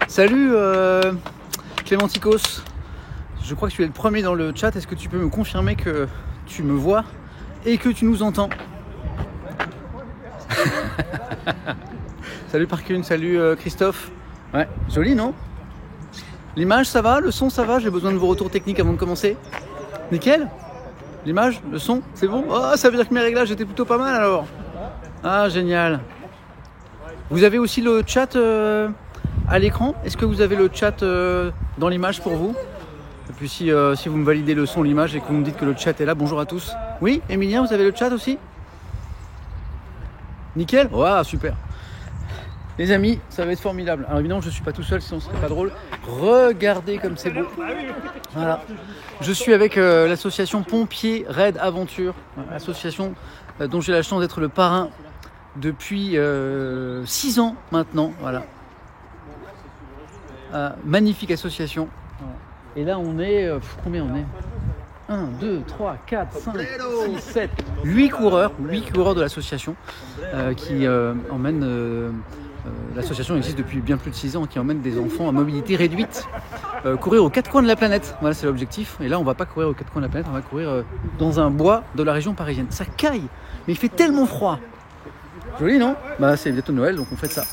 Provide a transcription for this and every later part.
Salut Clémenticos. Je crois que tu es le premier dans le chat. Est-ce que tu peux me confirmer que tu me vois et que tu nous entends? Salut Parkune, salut Christophe. Ouais, joli non? L'image ça va? Le son ça va? J'ai besoin de vos retours techniques avant de commencer. Nickel? L'image? Le son? C'est bon? Oh, ça veut dire que mes réglages étaient plutôt pas mal alors. Ah génial. Vous avez aussi le chat à l'écran? Est-ce que vous avez le chat dans l'image pour vous? Et puis si vous me validez le son, l'image et que vous me dites que le chat est là, bonjour à tous. Oui, Emilien, vous avez le chat aussi? Nickel? Waouh, super. Les amis, ça va être formidable. Alors évidemment, je ne suis pas tout seul, sinon ce serait pas drôle. Regardez comme c'est beau. Voilà. Je suis avec l'association Pompiers Raid Aventure, association dont j'ai la chance d'être le parrain depuis 6 ans maintenant. Voilà. Magnifique association. Et là, on est... combien on est? 1, 2, 3, 4, 5, 6, 7, 8 coureurs de l'association qui emmènent... l'association existe depuis bien plus de 6 ans, qui emmène des enfants à mobilité réduite courir aux 4 coins de la planète. Voilà, c'est l'objectif. Et là, on va pas courir aux 4 coins de la planète, on va courir dans un bois de la région parisienne. Ça caille, mais il fait tellement froid. Joli, non? Bah, c'est bientôt Noël, donc on fait ça.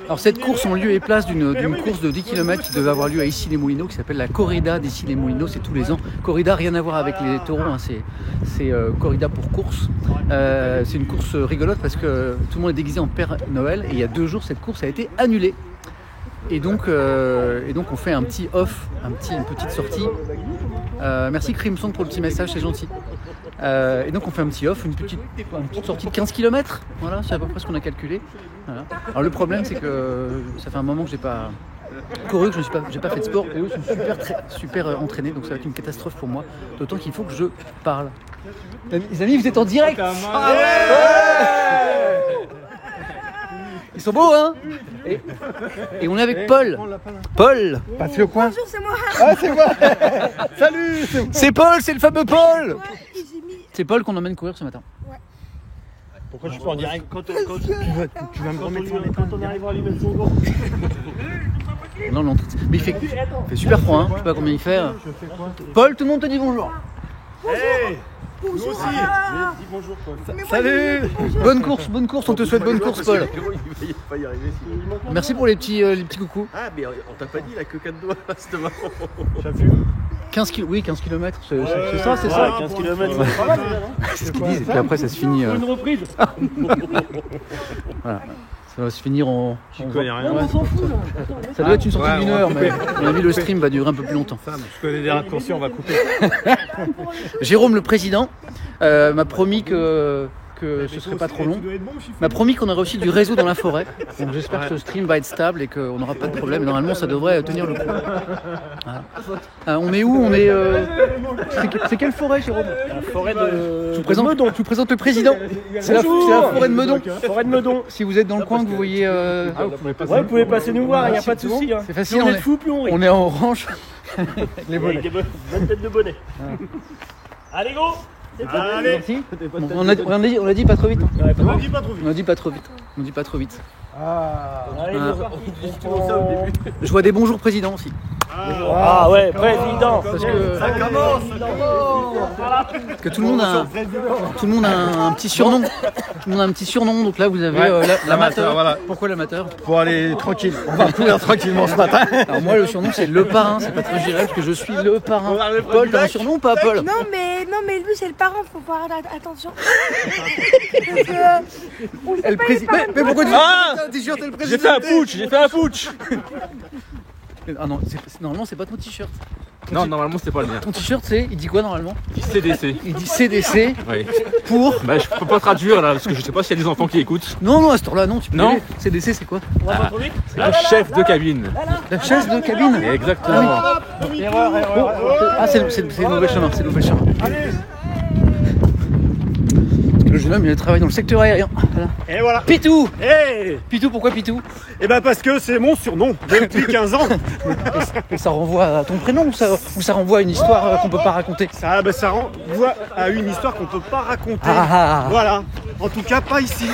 Alors cette course en lieu et place d'une course de 10 km qui devait avoir lieu à Issy-les-Moulineaux, qui s'appelle la corrida d'Issy-les-Moulineaux, c'est tous les ans. Corrida, rien à voir avec les taureaux, hein, c'est corrida pour course. C'est une course rigolote parce que tout le monde est déguisé en Père Noël et il y a 2 jours cette course a été annulée. Et donc on fait un petit off, une petite sortie. Merci Crimson pour le petit message, c'est gentil. Et donc on fait un petit off, une petite sortie de 15 km, voilà, c'est à peu près ce qu'on a calculé. Voilà. Alors le problème c'est que ça fait un moment que j'ai pas couru, que j'ai pas fait de sport, et eux sont super entraînés, donc ça va être une catastrophe pour moi, d'autant qu'il faut que je parle. Les amis, vous êtes en direct. Ah ouais. Ils sont beaux, hein? Et on est avec Paul. Paul, passe le coin. Bonjour, c'est moi. Ah, c'est moi. Salut. C'est Paul, c'est le fameux Paul. Ouais, c'est Paul qu'on emmène courir ce matin. Ouais. Pourquoi je suis pas en direct quand tu vas me remettre sur les quand on arrivera à lui mettre son gant. Non, non, mais il fait super froid, hein. Je sais pas combien il fait. Paul, tout le monde te dit bonjour. Hey, bonjour. nous aussi. Dis bonjour Paul. Salut. Bonne course, on te souhaite bonne course Paul. Il va pas y arriver. Merci pour les petits coucous. Ah mais on t'a pas dit la queue 4 doigts, c'est marrant. J'ai vu. 15 km, c'est ça, c'est ça. 15 km, c'est ce qu'ils disent, et puis après ça se finit. Une reprise. Voilà. Ça va se finir en. Je connais rien. Ouais. Ça doit être une sortie d'une heure, mais à mon avis le stream va durer un peu plus longtemps. Je connais des raccourcis, on va couper. Jérôme le président m'a promis que ce serait pas trop long. M'a promis qu'on aurait aussi du réseau dans la forêt. Donc j'espère que ce stream va être stable et qu'on n'aura pas de problème. Normalement ça devrait tenir le coup. Voilà. On est où? On est. C'est quelle forêt, Jérôme? La forêt de. Je vous présente le président. C'est la forêt de Meudon. Forêt de Meudon. Si vous êtes dans le coin, que vous voyez. Vous pouvez passer nous voir, il n'y a pas de souci. C'est facile. On est fous, plus on rit. On est en orange. Les bonnets. Bonne tête de bonnet. Allez go. Allez. Merci. Bon, on a dit pas trop vite. On a dit pas trop vite. On dit pas trop vite. Allez, je vois des bonjours président aussi. Ah ouais, président. Parce que ça commence. Parce que tout le monde a un petit surnom. Tout le monde a un petit surnom. Donc là vous avez l'amateur. Voilà. Pourquoi l'amateur? Pour aller tranquille. On va courir tranquillement ce matin. Alors moi le surnom c'est le parrain. C'est pas très géré parce que je suis le parrain. Paul, t'as un surnom ou pas, Paul? Non mais lui c'est le parent, faut faire attention. Mais pourquoi tu fais un t-shirt et le président? J'ai fait un putsch. Ah non, normalement c'est pas ton t-shirt. Non, normalement c'est pas le mien. Ton t-shirt il dit quoi normalement? Il dit CDC. Il dit CDC. Oui. Pour. Bah je peux pas traduire là parce que je sais pas s'il y a des enfants qui écoutent. Non, à ce temps-là non, tu peux. Non. CDC c'est quoi? C'est le chef de cabine. La chaise de cabine. Exactement. Erreur. Ah c'est le mauvais chemin, Le jeune homme il travaille dans le secteur aérien. Voilà. Et voilà. Pitou. Hey. Pitou, pourquoi Pitou? Eh ben parce que c'est mon surnom depuis 15 ans. Et ça renvoie à ton prénom ou ça renvoie à une histoire qu'on peut pas raconter? Ça renvoie à une histoire qu'on peut pas raconter. Ah. Voilà. En tout cas, pas ici.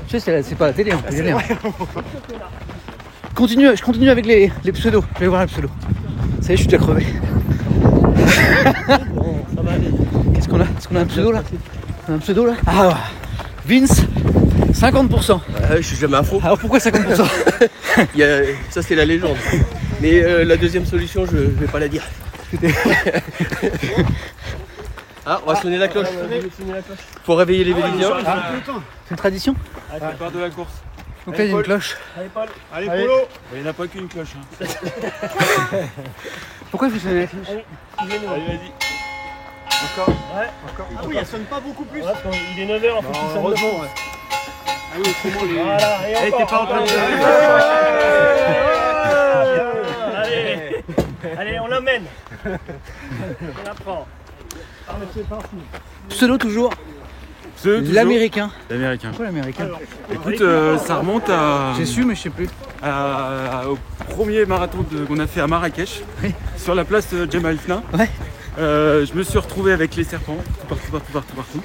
Tu sais, c'est pas la télé, on peut y aller. Hein. Je continue avec les pseudos. Je vais voir les pseudos. Ça y est, je suis déjà crevé. Ça va aller. Qu'est-ce qu'on a? Est-ce qu'on a un pseudo là? On a un pseudo là? Ah, Vince, 50%. Je suis jamais à fond. Alors pourquoi 50%? Ça c'est la légende. Mais la deuxième solution, je vais pas la dire. Ah, on va sonner la cloche. Faut réveiller les Vélidiens. C'est une tradition? C'est part de la course. Donc là, il y a une cloche. Allez, Polo. Il n'y en a pas qu'une cloche. Hein. Pourquoi il faut sonner la cloche? Allez, vas-y. Encore. Ouais. Encore. Ah oui, elle sonne pas beaucoup plus. Voilà, il est 9h, il faut qu'il sonne. Heureusement, ouais. Ah oui, autrement les. Voilà, et Elle encore. était pas en train de... Allez, allez, on l'emmène. On la prend. Pseudo toujours. L'américain. L'américain. Pourquoi l'américain? Écoute, ça remonte à. J'ai su, mais je sais plus. Au premier marathon qu'on a fait à Marrakech, Oui. sur la place Jemaa el-Fna. Ouais. Je me suis retrouvé avec les serpents, partout.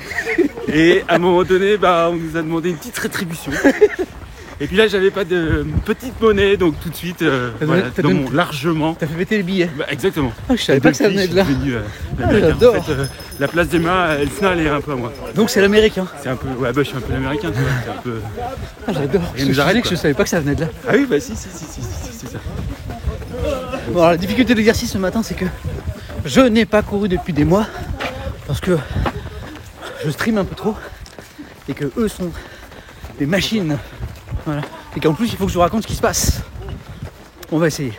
Et à un moment donné, on nous a demandé une petite rétribution. Et puis là, j'avais pas de petite monnaie, donc tout de suite, largement. T'as fait péter les billets. Exactement. Ah, je savais pas que ça venait de là. J'adore. j'adore. En fait, la place d'Emma el-Fna, elle est un peu à moi. Donc c'est l'américain. C'est un peu. Ouais, je suis un peu l'américain, tu vois. C'est un peu. Ah, j'adore. Rien Parce que nous je arrête, disais que quoi. je savais pas que ça venait de là. Ah oui, si, c'est ça. Bon, alors, la difficulté de l'exercice ce matin, c'est que je n'ai pas couru depuis des mois parce que je stream un peu trop et que eux sont des machines. Voilà. Et qu'en plus, il faut que je vous raconte ce qui se passe. On va essayer.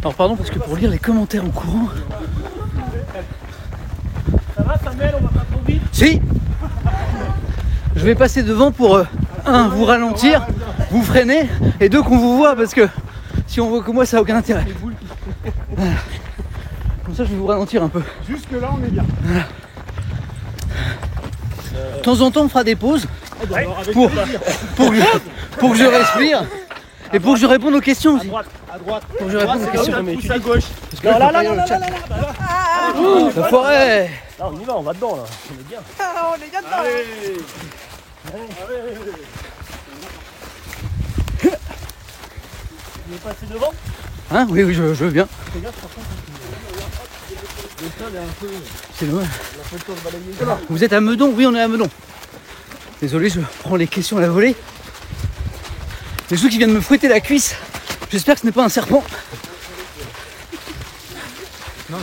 Alors, pardon, parce que pour lire les commentaires en courant. Ça va, Samuel, on va pas trop vite. Si! Je vais passer devant pour vous ralentir, vous freiner, et deux, qu'on vous voit, parce que si on voit que moi, ça n'a aucun intérêt. Voilà. Comme ça, je vais vous ralentir un peu. Jusque là, on est bien. De temps en temps, on fera des pauses pour que je respire et pour que je réponde aux questions aussi. À droite. Pour que je réponde aux questions. Pousse à gauche. Parce que là, Là, je peux pas lire le chat. La forêt! Là, on y va, on va dedans, là. On est bien. Ah, on est bien dedans. Tu veux passer devant? Hein? Oui, je veux bien. C'est dommage. Vous êtes à Meudon? Oui, on est à Meudon. Désolé, je prends les questions à la volée. Les ceux qui viennent me fouetter la cuisse, j'espère que ce n'est pas un serpent. Non.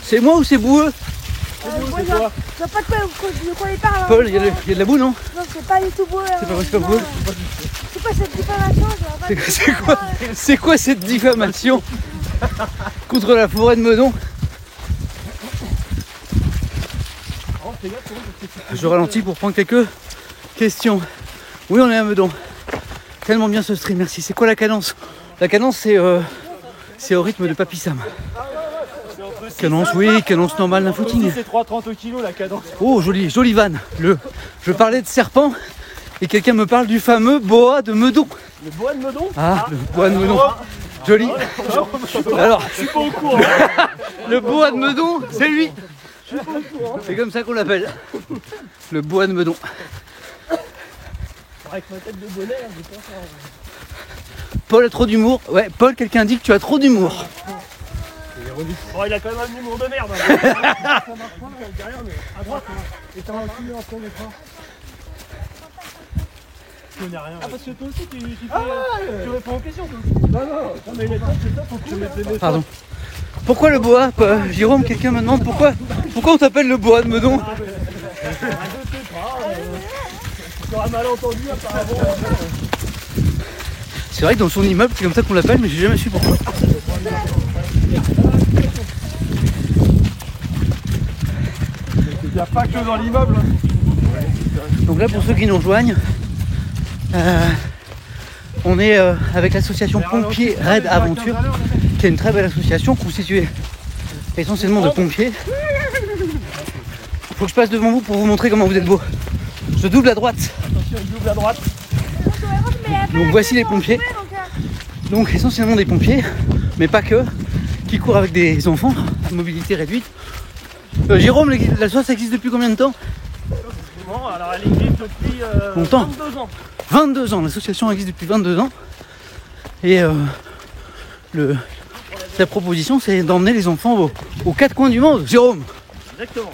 C'est moi ou c'est boueux? Moi, je vois pas de quoi il parle. hein. Paul, il y a de la boue, non? Non, c'est pas du tout beau. C'est pas beau. C'est quoi cette diffamation? Je vois pas. C'est quoi cette diffamation contre la forêt de Meudon? Je ralentis pour prendre quelques questions. Oui, on est à Meudon. Tellement bien ce stream, merci. C'est quoi la cadence? La cadence, c'est au rythme de Papy Sam. Cadence, oui, cadence normale d'un footing. C'est 3,30 kg la cadence. Oh, joli van. Je parlais de serpent et quelqu'un me parle du fameux boa de Meudon. Le bois de Meudon? Ah, le boa de Meudon. Joli. Alors, Je suis pas au courant. le boa de Meudon, c'est lui. C'est comme ça qu'on l'appelle. Le boa de Meudon. Avec ma tête de bonnet, là, j'ai pas ça. Paul a trop d'humour. Ouais, Paul, quelqu'un dit que tu as trop d'humour. Bon, il a quand même un humour de merde. Hein. À droite. Et t'as un petit en train d'écran. Je connais rien. Ah, parce que toi aussi, tu réponds aux questions. Toi. Non, mais les temps, c'est ça, faut que tu mettes les Pardon. Pourquoi le boa, Jérôme, quelqu'un me demande pourquoi on t'appelle le boa de Meudon? Tu auras mal entendu, apparemment. C'est vrai que dans son immeuble, c'est comme ça qu'on l'appelle, mais j'ai jamais su pourquoi. Il n'y a pas que dans l'immeuble. Donc là, pour ceux qui nous rejoignent, on est avec l'association Pompiers Raid Aventure, qui est une très belle association constituée essentiellement de pompiers. Faut que je passe devant vous pour vous montrer comment vous êtes beau. Je double à droite. Attention, il double à droite. Donc voici les pompiers. Donc essentiellement des pompiers, mais pas que. qui courent avec des enfants à mobilité réduite. Jérôme, l'asso existe depuis combien de temps? Bon, alors elle existe depuis Longtemps. 22 ans. 22 ans, l'association existe depuis 22 ans. Et sa proposition, c'est d'emmener les enfants aux quatre coins du monde. Jérôme. Exactement.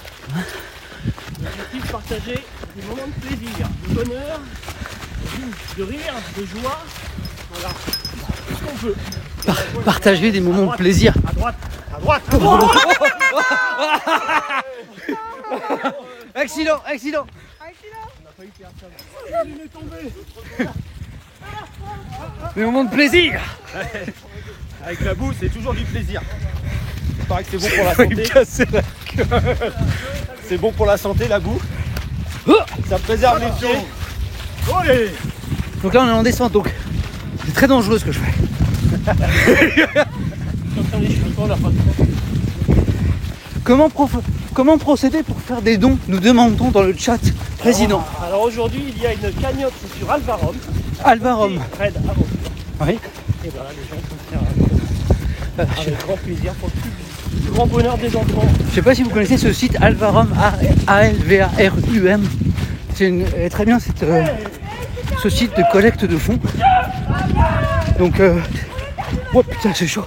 L'objectif, partager des moments de plaisir, de bonheur, de rire, de joie. Voilà. Tout ce qu'on peut. Partager des moments de plaisir. À droite, à droite, à droite. Accident, accident. Il est tombé. Des moments de plaisir. Avec la boue, c'est toujours du plaisir. Il paraît que c'est bon pour la santé. C'est bon pour la santé, la boue. Ça préserve les pieds. Allez. Donc là, on est en descente, donc c'est très dangereux ce que je fais. Comment procéder pour faire des dons? Nous demandons dans le chat, président. Alors aujourd'hui, il y a une cagnotte sur Alvarom. Alvarom. Red Aventure. Oui. Et voilà, les gens peuvent faire avec grand plaisir pour le public. Le grand bonheur des enfants. Je sais pas si vous connaissez ce site Alvarum, A-L-V-A-R-U-M. C'est très bien ce site de collecte de fonds. Donc, oh putain, c'est chaud.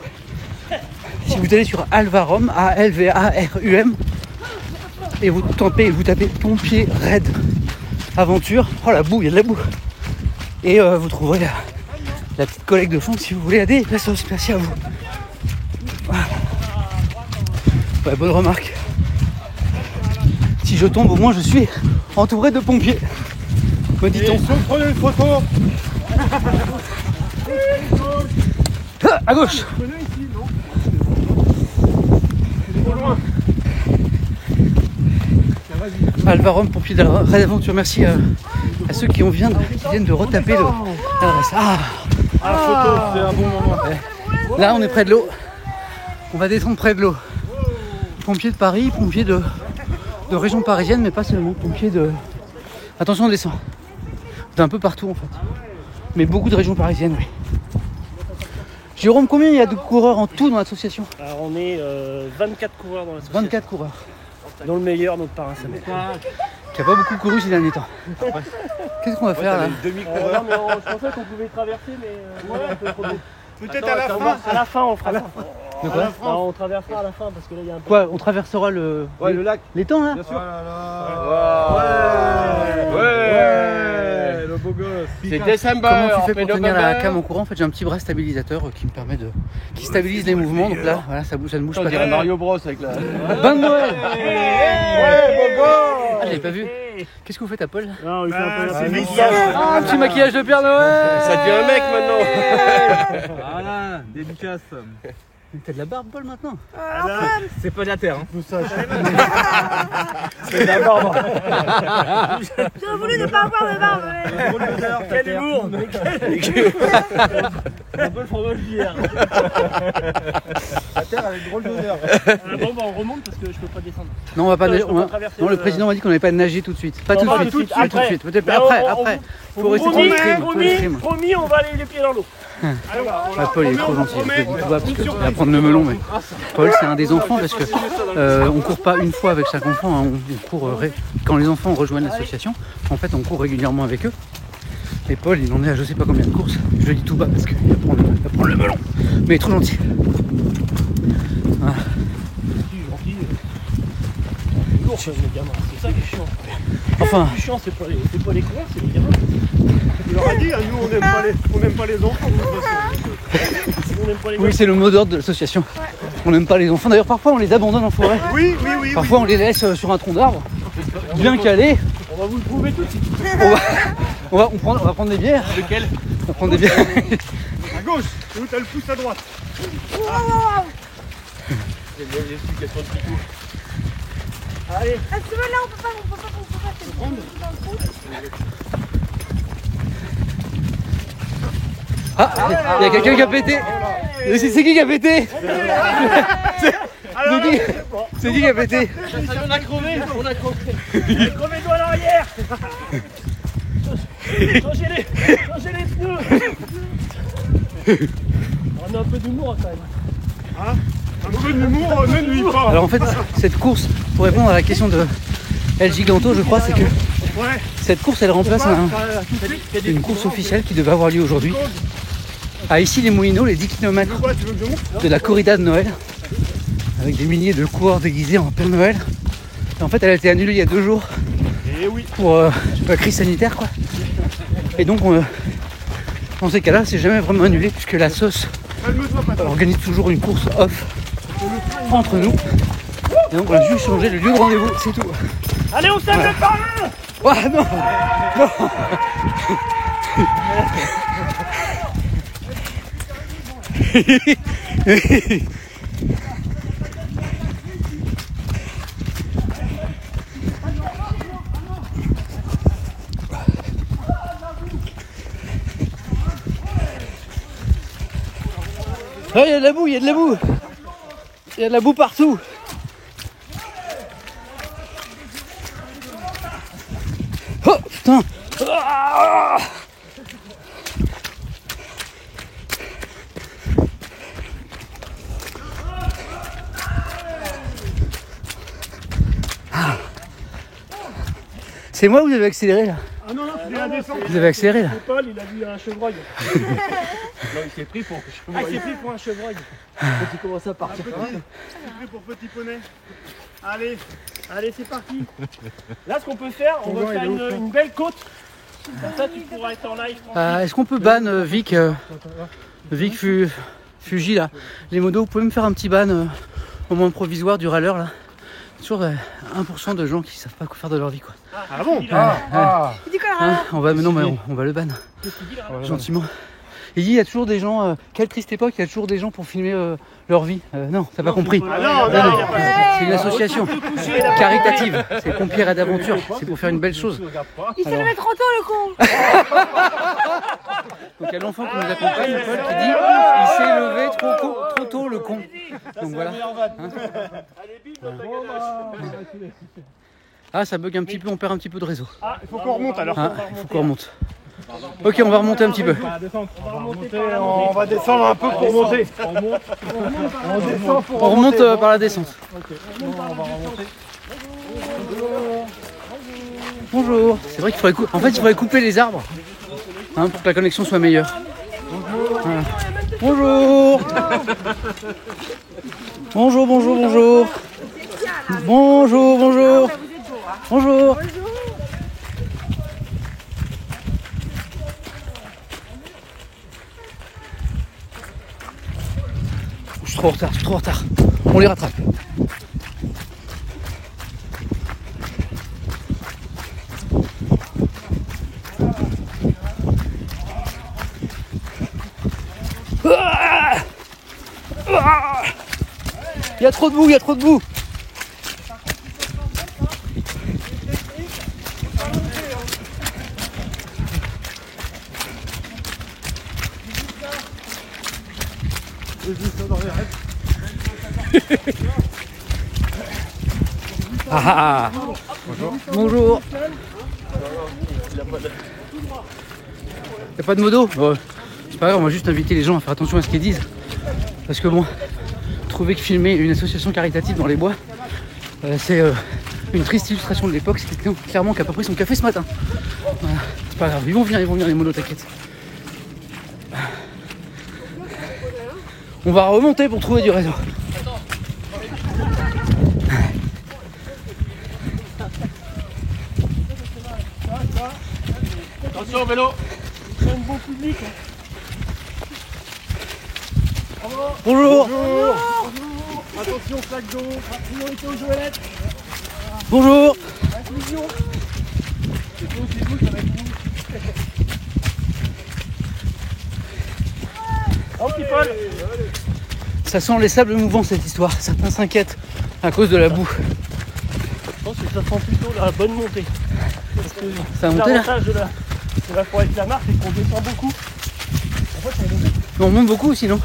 Si vous allez sur Alvarum, A-L-V-A-R-U-M, et vous tapez pompier raid aventure. Oh la boue, il y a de la boue. Et vous trouverez la petite collecte de fonds si vous voulez aider la sauce. Merci à vous. Ouais, bonne remarque. Si je tombe, au moins je suis entouré de pompiers. Me dit-on. Prenez une photo. Ah, à gauche. Alvarum, pompier de la Raid Aventure. Merci à ceux qui viennent de retaper l'adresse. Ah, La photo, c'est un bon moment. là, on est près de l'eau. On va descendre près de l'eau. Pompiers de Paris, pompiers de région parisienne, mais pas seulement. Pompiers de... Attention, on descend. D'un peu partout en fait. Mais beaucoup de régions parisiennes, oui. Jérôme, combien il y a de coureurs en tout dans l'association? Alors on est 24 coureurs dans l'association. 24 coureurs. Dont le meilleur, notre parrain Samuel. Qui n'a pas beaucoup couru ces derniers temps. Qu'est-ce qu'on va faire là? Non, mais je pensais qu'on pouvait traverser, mais un peu trop tôt. Peut-être à la fin. À la fin, on fera ça. De quoi? Non, on traversera à la fin parce que là il y a un peu. Quoi? On traversera le lac. l'étang là? Bien sûr. Ouais, le beau gosse. C'est décembre. Comment tu fais pour tenir la cam en courant? En fait, j'ai un petit bras stabilisateur qui me permet qui stabilise les mouvements. Donc là, voilà, ça ne bouge On pas. dirait Mario Bros avec la. Bonne Noël! Ouais, beau gosse. Ah, j'avais pas vu. Qu'est-ce que vous faites à Paul? Non, il fait un peu c'est la Michel. Ah, un petit maquillage de Père Noël! Ça devient un mec maintenant. Voilà, dédicace. T'as de la barbe, Paul, maintenant? C'est pas de la terre. Hein. C'est d'abord. J'aurais voulu ne pas avoir de barbe. Quel humour. Un peu le fromage d'hier. La terre a une drôle d'odeur. Bon, bah, on remonte parce que je peux pas descendre. Non, on va pas Non, nager. je peux pas traverser Non, le le- président m'a dit qu'on n'allait pas nager tout de suite. Pas Non, tout pas de tout de suite. suite, Pas tout de après. suite. Peut-être Mais après. Faut rester promis, dans le crime. promis, on va aller les pieds dans l'eau. Ah, Paul il est trop gentil, je le dis tout bas parce que il va prendre le melon, mais Paul c'est un des enfants parce que on court pas une fois avec chaque enfant, hein, on court quand les enfants rejoignent l'association, en fait on court régulièrement avec eux. Et Paul il en est à je sais pas combien de courses, je le dis tout bas parce qu'il va prendre le melon, mais il est trop gentil. Voilà. C'est ça qui est chiant. Enfin, Le plus chiant, c'est pas les coureurs, c'est les gamins. Il leur a dit, hein, nous on n'aime pas les enfants. De toute façon. On n'aime pas les oui c'est le mot d'ordre de l'association. On n'aime pas les enfants, d'ailleurs parfois on les abandonne en forêt, Oui. parfois on les laisse sur un tronc d'arbre, bien calés. On va vous le prouver tout de suite. On va prendre des bières. Lequel? On va prendre des bières. À gauche, c'est où t'as le pouce à droite. L'explication de Pitou. Allez, Ah, c'est vrai, là, on peut pas, c'est bon. Dans le trou. Ah, il y a quelqu'un qui a pété. C'est qui qui a pété? C'est qui qui a pété? On a crevé. crevez-toi à l'arrière. Changez les pneus. On a un peu d'humour quand même. Un peu d'humour, ne nuit pas. Alors en fait, cette course, pour répondre à la question de El Giganto, je crois, c'est que cette course, elle remplace une course officielle qui devait avoir lieu aujourd'hui à Issy-les-Moulineaux, les 10 km de la corrida de Noël, avec des milliers de coureurs déguisés en Père Noël. Et en fait, elle a été annulée il y a 2 jours pour la crise sanitaire, quoi. Et donc, dans ces cas-là, c'est jamais vraiment annulé puisque la sauce organise toujours une course off entre nous. Et donc, on a juste changé le lieu de rendez-vous, c'est tout. Allez, on s'aime le parrain. Ah non, non. Ah, il y a de la boue, il y a de la boue. Il y a de la boue partout. Oh putain. Ah, c'est moi ou vous avez accéléré là? Ah non, non, tu viens descendre. Vous avez accéléré là? Paul, il a vu un chevreuil. Non, il s'est pris pour Ah, il s'est pris pour un chevreuil. tu commences à partir. C'est pris pour petit poney. Allez. Allez, c'est parti. Là, ce qu'on peut faire, on va faire une belle côte. Comme ça, tu pourras être en live. Est-ce qu'on peut ban Vic Fuji là? Les modos, vous pouvez me faire un petit ban au moins provisoire du râleur là? Toujours 1% de gens qui savent pas quoi faire de leur vie, quoi. Ah bon? Il dit quoi Hein, on va le ban gentiment. Il dit il y a toujours des gens, quelle triste époque, il y a toujours des gens pour filmer leur vie. Non, t'as pas compris. Ah non, non, C'est une association caritative, c'est Pompiers d'aventure, c'est pour faire une belle chose. Il s'est levé trop tôt, le con. Donc il y a l'enfant qui nous accompagne, Paul, qui dit il s'est levé trop tôt, le con. Donc voilà. Hein. Ah, ça bug un petit peu, on perd un petit peu de réseau. Il faut qu'on remonte alors. Hein, il faut qu'on remonte. Ok, on va remonter un petit peu. On va descendre un peu pour monter. On remonte par la descente. Bonjour. C'est vrai qu'il faudrait couper les arbres, hein, pour que la connexion soit meilleure. Voilà. Bonjour. Bonjour. Bonjour. Je suis trop en retard. On les rattrape. Il y a trop de boue. Ah. Bonjour. Il n'y a pas de modo? C'est pas grave, on va juste inviter les gens à faire attention à ce qu'ils disent. Parce que bon, trouver que filmer une association caritative dans les bois, c'est une triste illustration de l'époque. C'est quelqu'un clairement qui a pas pris son café ce matin. Voilà. C'est pas grave, ils vont venir les modos, t'inquiète. On va remonter pour trouver du réseau. Attention, vélo. C'est un bon public. Bonjour. Attention, flaque d'eau. Priorité aux jouelettes. Bonjour. Inclusion. C'est vous, ça va être vous. Oh, petit Paul. Ça sent les sables mouvants cette histoire. Certains s'inquiètent à cause de la boue. Je pense que ça sent plutôt la bonne montée. Parce que Ça a monté là? l'avantage de la forêt de Clamart, c'est qu'on descend beaucoup. En fait, On monte beaucoup aussi, non?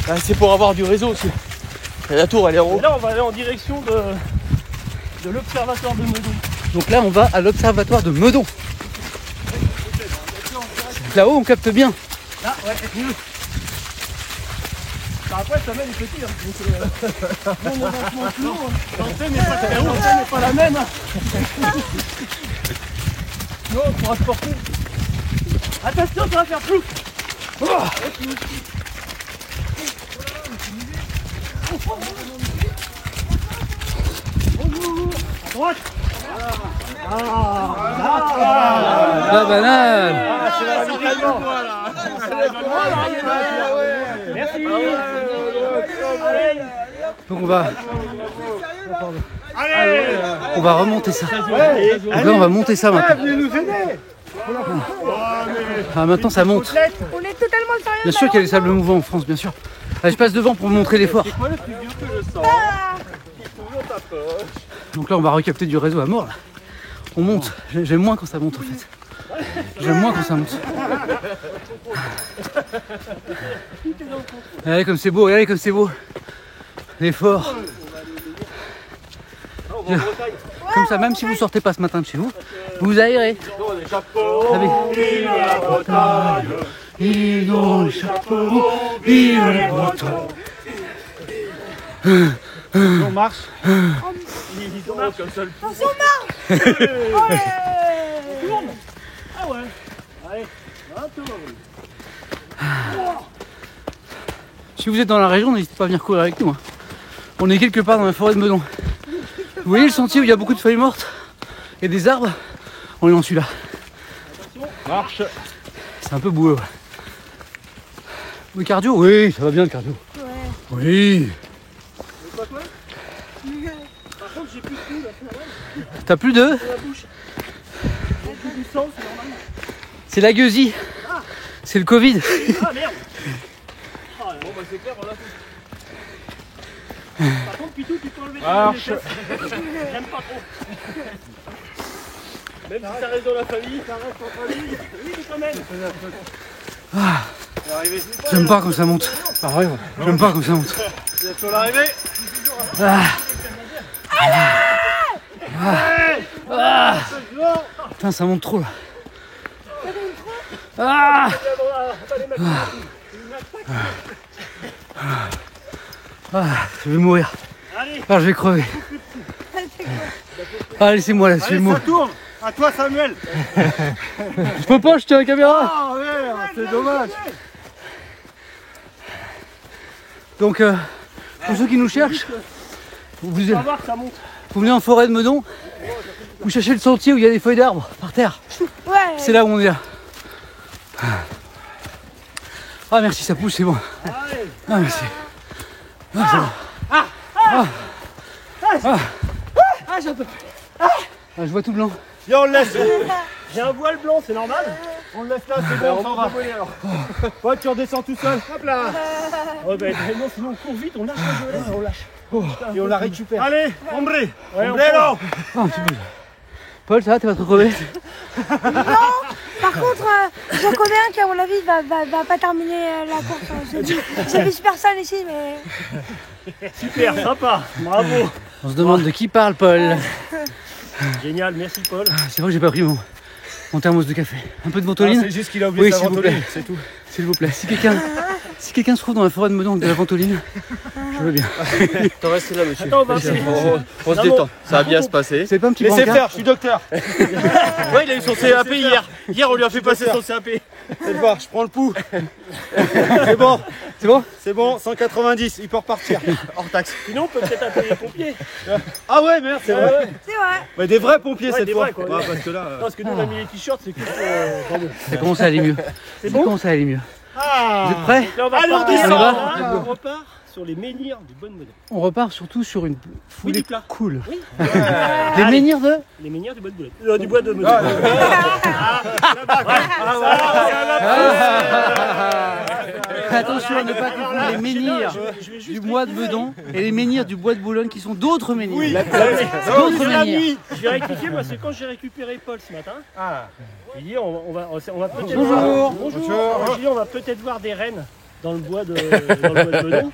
Ah, c'est pour avoir du réseau aussi. Et la tour, elle est en haut. Et là, on va aller en direction de l'observatoire de Meudon. Donc là, on va à l'observatoire de Meudon. Là-haut, on capte bien. Là, ouais, mieux. Après, ça mène est petit. Mon avancement plus long. L'antenne n'est pas la même. Non, on pourra se porter. Attention, ça va faire plouf. À droite. La banane. Merci. Donc on va remonter ça. Donc là on va monter ça maintenant. Ah, maintenant ça monte. On est totalement sérieux. Bien sûr qu'il y a des sables mouvants en France, bien sûr. Allez, je passe devant pour vous montrer l'effort. Donc là on va recapter du réseau à mort là. On monte. J'aime moins quand ça monte en fait. J'aime moins quand ça monte. Regardez comme c'est beau, regardez comme c'est beau. L'effort. Comme ça, même si vous sortez pas ce matin de chez vous, vous aérez. Vive la Bretagne, vive dans les chapeaux, vive les Bretons. On marche. Ils ont marche comme ça. Ah ouais. Allez, un peu. Si vous êtes dans la région, n'hésitez pas à venir courir avec nous. On est quelque part dans la forêt de Meudon. Vous voyez le sentier où il y a beaucoup de feuilles mortes et des arbres? On est dans celui-là. Marche. C'est un peu boueux. Ouais. Le cardio? Oui, ça va bien le cardio. Ouais. Oui. Par contre, j'ai plus de coups là, c'est normal. T'as plus de? Dans la bouche. J'ai plus du sang, c'est normal. C'est la gueusie. C'est le Covid. Ah merde. Bon bah c'est clair, on l'a fait. Par contre, Pitou, tu peux enlever Marche. tes fesses. J'aime pas trop. Même si ça reste dans la famille, ça reste en famille. Oui, mais quand même. J'aime pas quand ça monte. J'aime pas quand ça monte. Bientôt l'arrivée. Putain, ça monte trop là. Ah, je vais mourir. Allez. Ah, je vais crever. Ah, laissez-moi là, Allez, laissez-moi. ça tourne. À toi, Samuel. Je peux pas, je tiens la caméra. Ah merde, c'est dommage. Donc, pour ceux qui nous cherchent, vous On va voir que ça monte. venez en forêt de Meudon, vous cherchez le sentier où il y a des feuilles d'arbres par terre. Ouais. C'est là où on est là. Ah merci, ça pousse, c'est bon. Ah merci. Ah, c'est bon. J'en peux plus. Ah, je vois tout blanc. Viens, on le laisse. J'ai un voile blanc, c'est normal. On le laisse là, c'est bon, on s'en va. Ouais, tu redescends tout seul. Hop là. Ouais, bah non, sinon on court vite, on lâche le volet, on lâche. Et on la récupère. Allez, ombre. Ouais, Ombrero. Ah, un petit peu. Paul, ça va, t'es pas trop crevé? Par contre, j'en connais un qui, à mon avis, va pas terminer la course. J'ai vu personne ici, mais. super, sympa, bravo. On se demande de qui parle, Paul. Génial, merci Paul. C'est vrai que j'ai pas pris mon thermos de café. Un peu de ventoline? C'est juste qu'il a oublié Oui, sa s'il vous ventoline, plaît. c'est tout. S'il vous plaît. Si quelqu'un se trouve dans la forêt de Meudon avec de la ventoline, je veux bien. T'en restes là, monsieur. Attends, on va On se Non, détend. Ça va bien se passer. C'est pas un petit Laissez brancard? faire, je suis docteur. Ouais, il a eu son CAP hier. Hier, on lui a fait passer son CAP. Faites voir, je prends le pouls. C'est bon, C'est bon? c'est bon, 190, il peut repartir. Hors taxe. Sinon, on peut peut-être appeler les pompiers. Ah ouais, merde, c'est vrai. Ouais. C'est vrai. Ouais, des vrais pompiers Ouais, cette des fois. vrais, quoi. Ouais, parce que là. Non, parce que nous, on a mis les t-shirts, c'est que pardon. Ça commence à aller mieux. C'est Ça bon. commence à aller mieux. Ah. Vous êtes prêts? Là, on va Allez, on repartir. descend. Là, On y va. on repart sur les menhirs du Bonne Boulette. On repart surtout sur une foulée du plat. cool. Oui. Des menhirs de? Les menhirs du Bonne Boulette. Du bois de Meudon. Attention à ne pas confondre les menhirs du bois de Meudon et les menhirs du bois de Boulogne qui sont d'autres menhirs. D'autres menhirs. Je vais rectifier parce que quand j'ai récupéré Paul ce matin, j'ai dit on va peut-être Bonjour. voir. Bonjour. J'ai dit on va peut-être voir des rennes dans le bois de Meudon.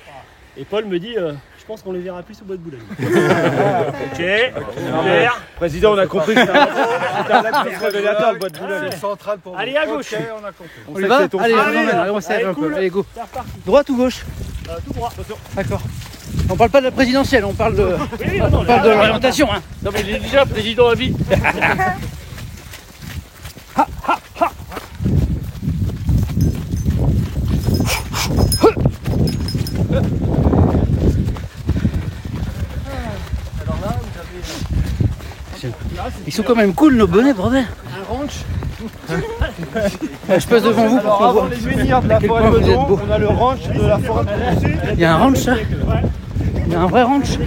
Et Paul me dit je pense qu'on les verra plus au bois de Boulogne. Ok, super. Président, on a compris que c'était un lapsus révélateur le bois de Boulogne. C'est central pour Allez à gauche. On y va? Allez, on s'arrête un peu. Allez, go. C'est reparti. Droite ou gauche? Tout droit. D'accord. On parle pas de la présidentielle, on parle de, Oui, on parle de l'orientation. Hein. Non mais il est déjà président à vie. Ils sont quand même cool nos bonnets, bordel. Un ranch. Je passe devant vous pour Alors qu'on avant voit. les menhirs de la à quel forêt point de vous êtes Meudon, beau. on a le ranch de la forêt de Meudon. Il y a un ranch ça. Il y a un vrai ranch.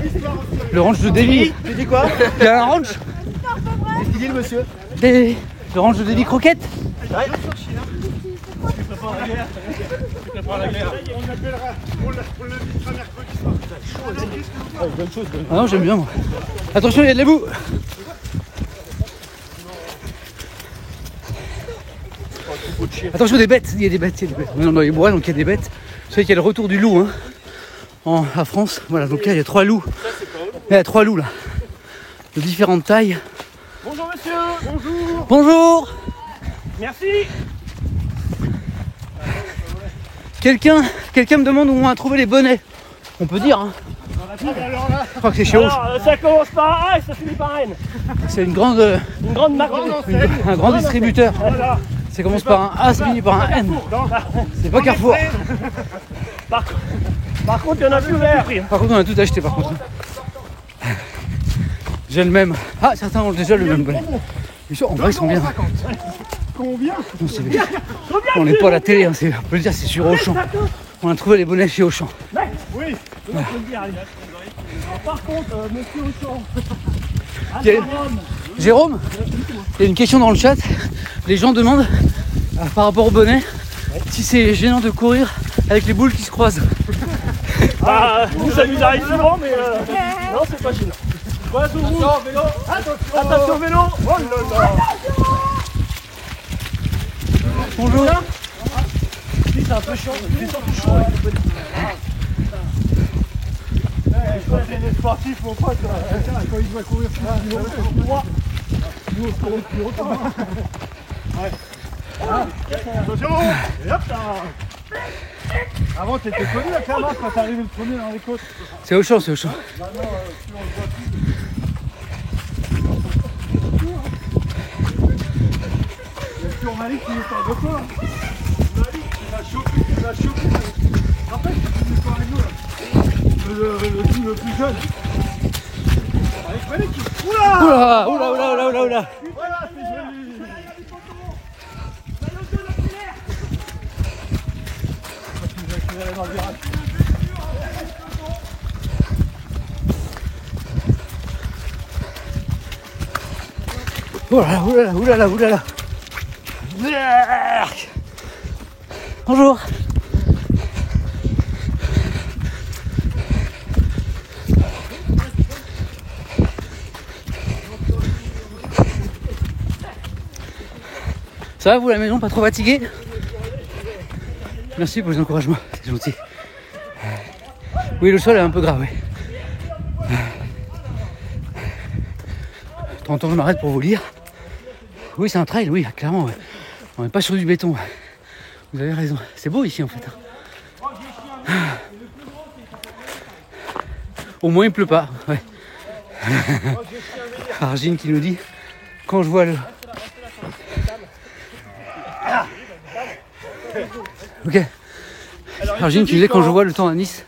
Le ranch de Davy. Tu dis quoi? Il y a un ranch. Qu'est-ce qu'il dit le monsieur? Le ranch de Davy Croquette. Ah non, j'aime bien moi. Attention, il y a de la boue. Attention, des bêtes. Il y a des bêtes. On est dans les bois, donc il y a des bêtes. Vous savez qu'il y a le retour du loup hein, à France. Voilà, donc là il y a 3 loups. Il y a 3 loups là. De différentes tailles. Bonjour monsieur. Bonjour. Bonjour. Merci. Quelqu'un me demande où on a trouvé les bonnets. On peut dire hein. Je crois que c'est chez Auchan. Alors ça commence par A et ça finit par N. C'est une grande, Une grande marque. un grand distributeur. Voilà. Ça commence par un A, ça finit par un N. C'est pas Carrefour. Par contre, il y en a plus vert. Par contre, on a tout acheté par contre. J'ai le même. Ah, certains ont déjà le même bonnet. Mais en vrai, ils sont bien. Combien? Non, c'est bien. On n'est pas à la télé, hein, on peut le dire, c'est sur Auchan. On a trouvé les bonnets chez Auchan. Oui, on peut le dire. Allez. Alors, par contre, monsieur Auchan. Jérôme, il y a une question dans le chat. Les gens demandent, par rapport au bonnet, si c'est gênant de courir avec les boules qui se croisent. Ah, nous, ça nous arrive souvent, mais non, c'est pas gênant. Attention, vélo. Attention, vélo. Oh là là. Bonjour. Si, c'est un peu chiant. C'est surtout chaud avec le bonnet. Je crois que les sportifs, mon pote, quand ils doivent courir plus droit, nous on se court plus haut. Attention. Et hop là. Avant, t'étais connu à Clermont quand t'arrivais le premier dans les côtes. C'est Auchan, c'est Auchan. Sur Malik qui est en record. Malik, il a chopé. Rappelle que tu es avec nous là. Le plus jeune. Avec Malik qui. Oula. Oula. Voilà, c'est joli. Oulala. Bonjour. Ça va vous la maison, pas trop fatigué? Merci pour les encouragements, c'est gentil. Oui, le sol est un peu grave, oui. 30 ans, je m'arrête pour vous lire. Oui, c'est un trail, oui, clairement. Ouais. On n'est pas sur du béton. Vous avez raison. C'est beau ici, en fait. Au moins, il pleut pas. Ouais. Argine qui nous dit, quand je vois le... Ok. Argine qui disait, quand je vois le temps à Nice,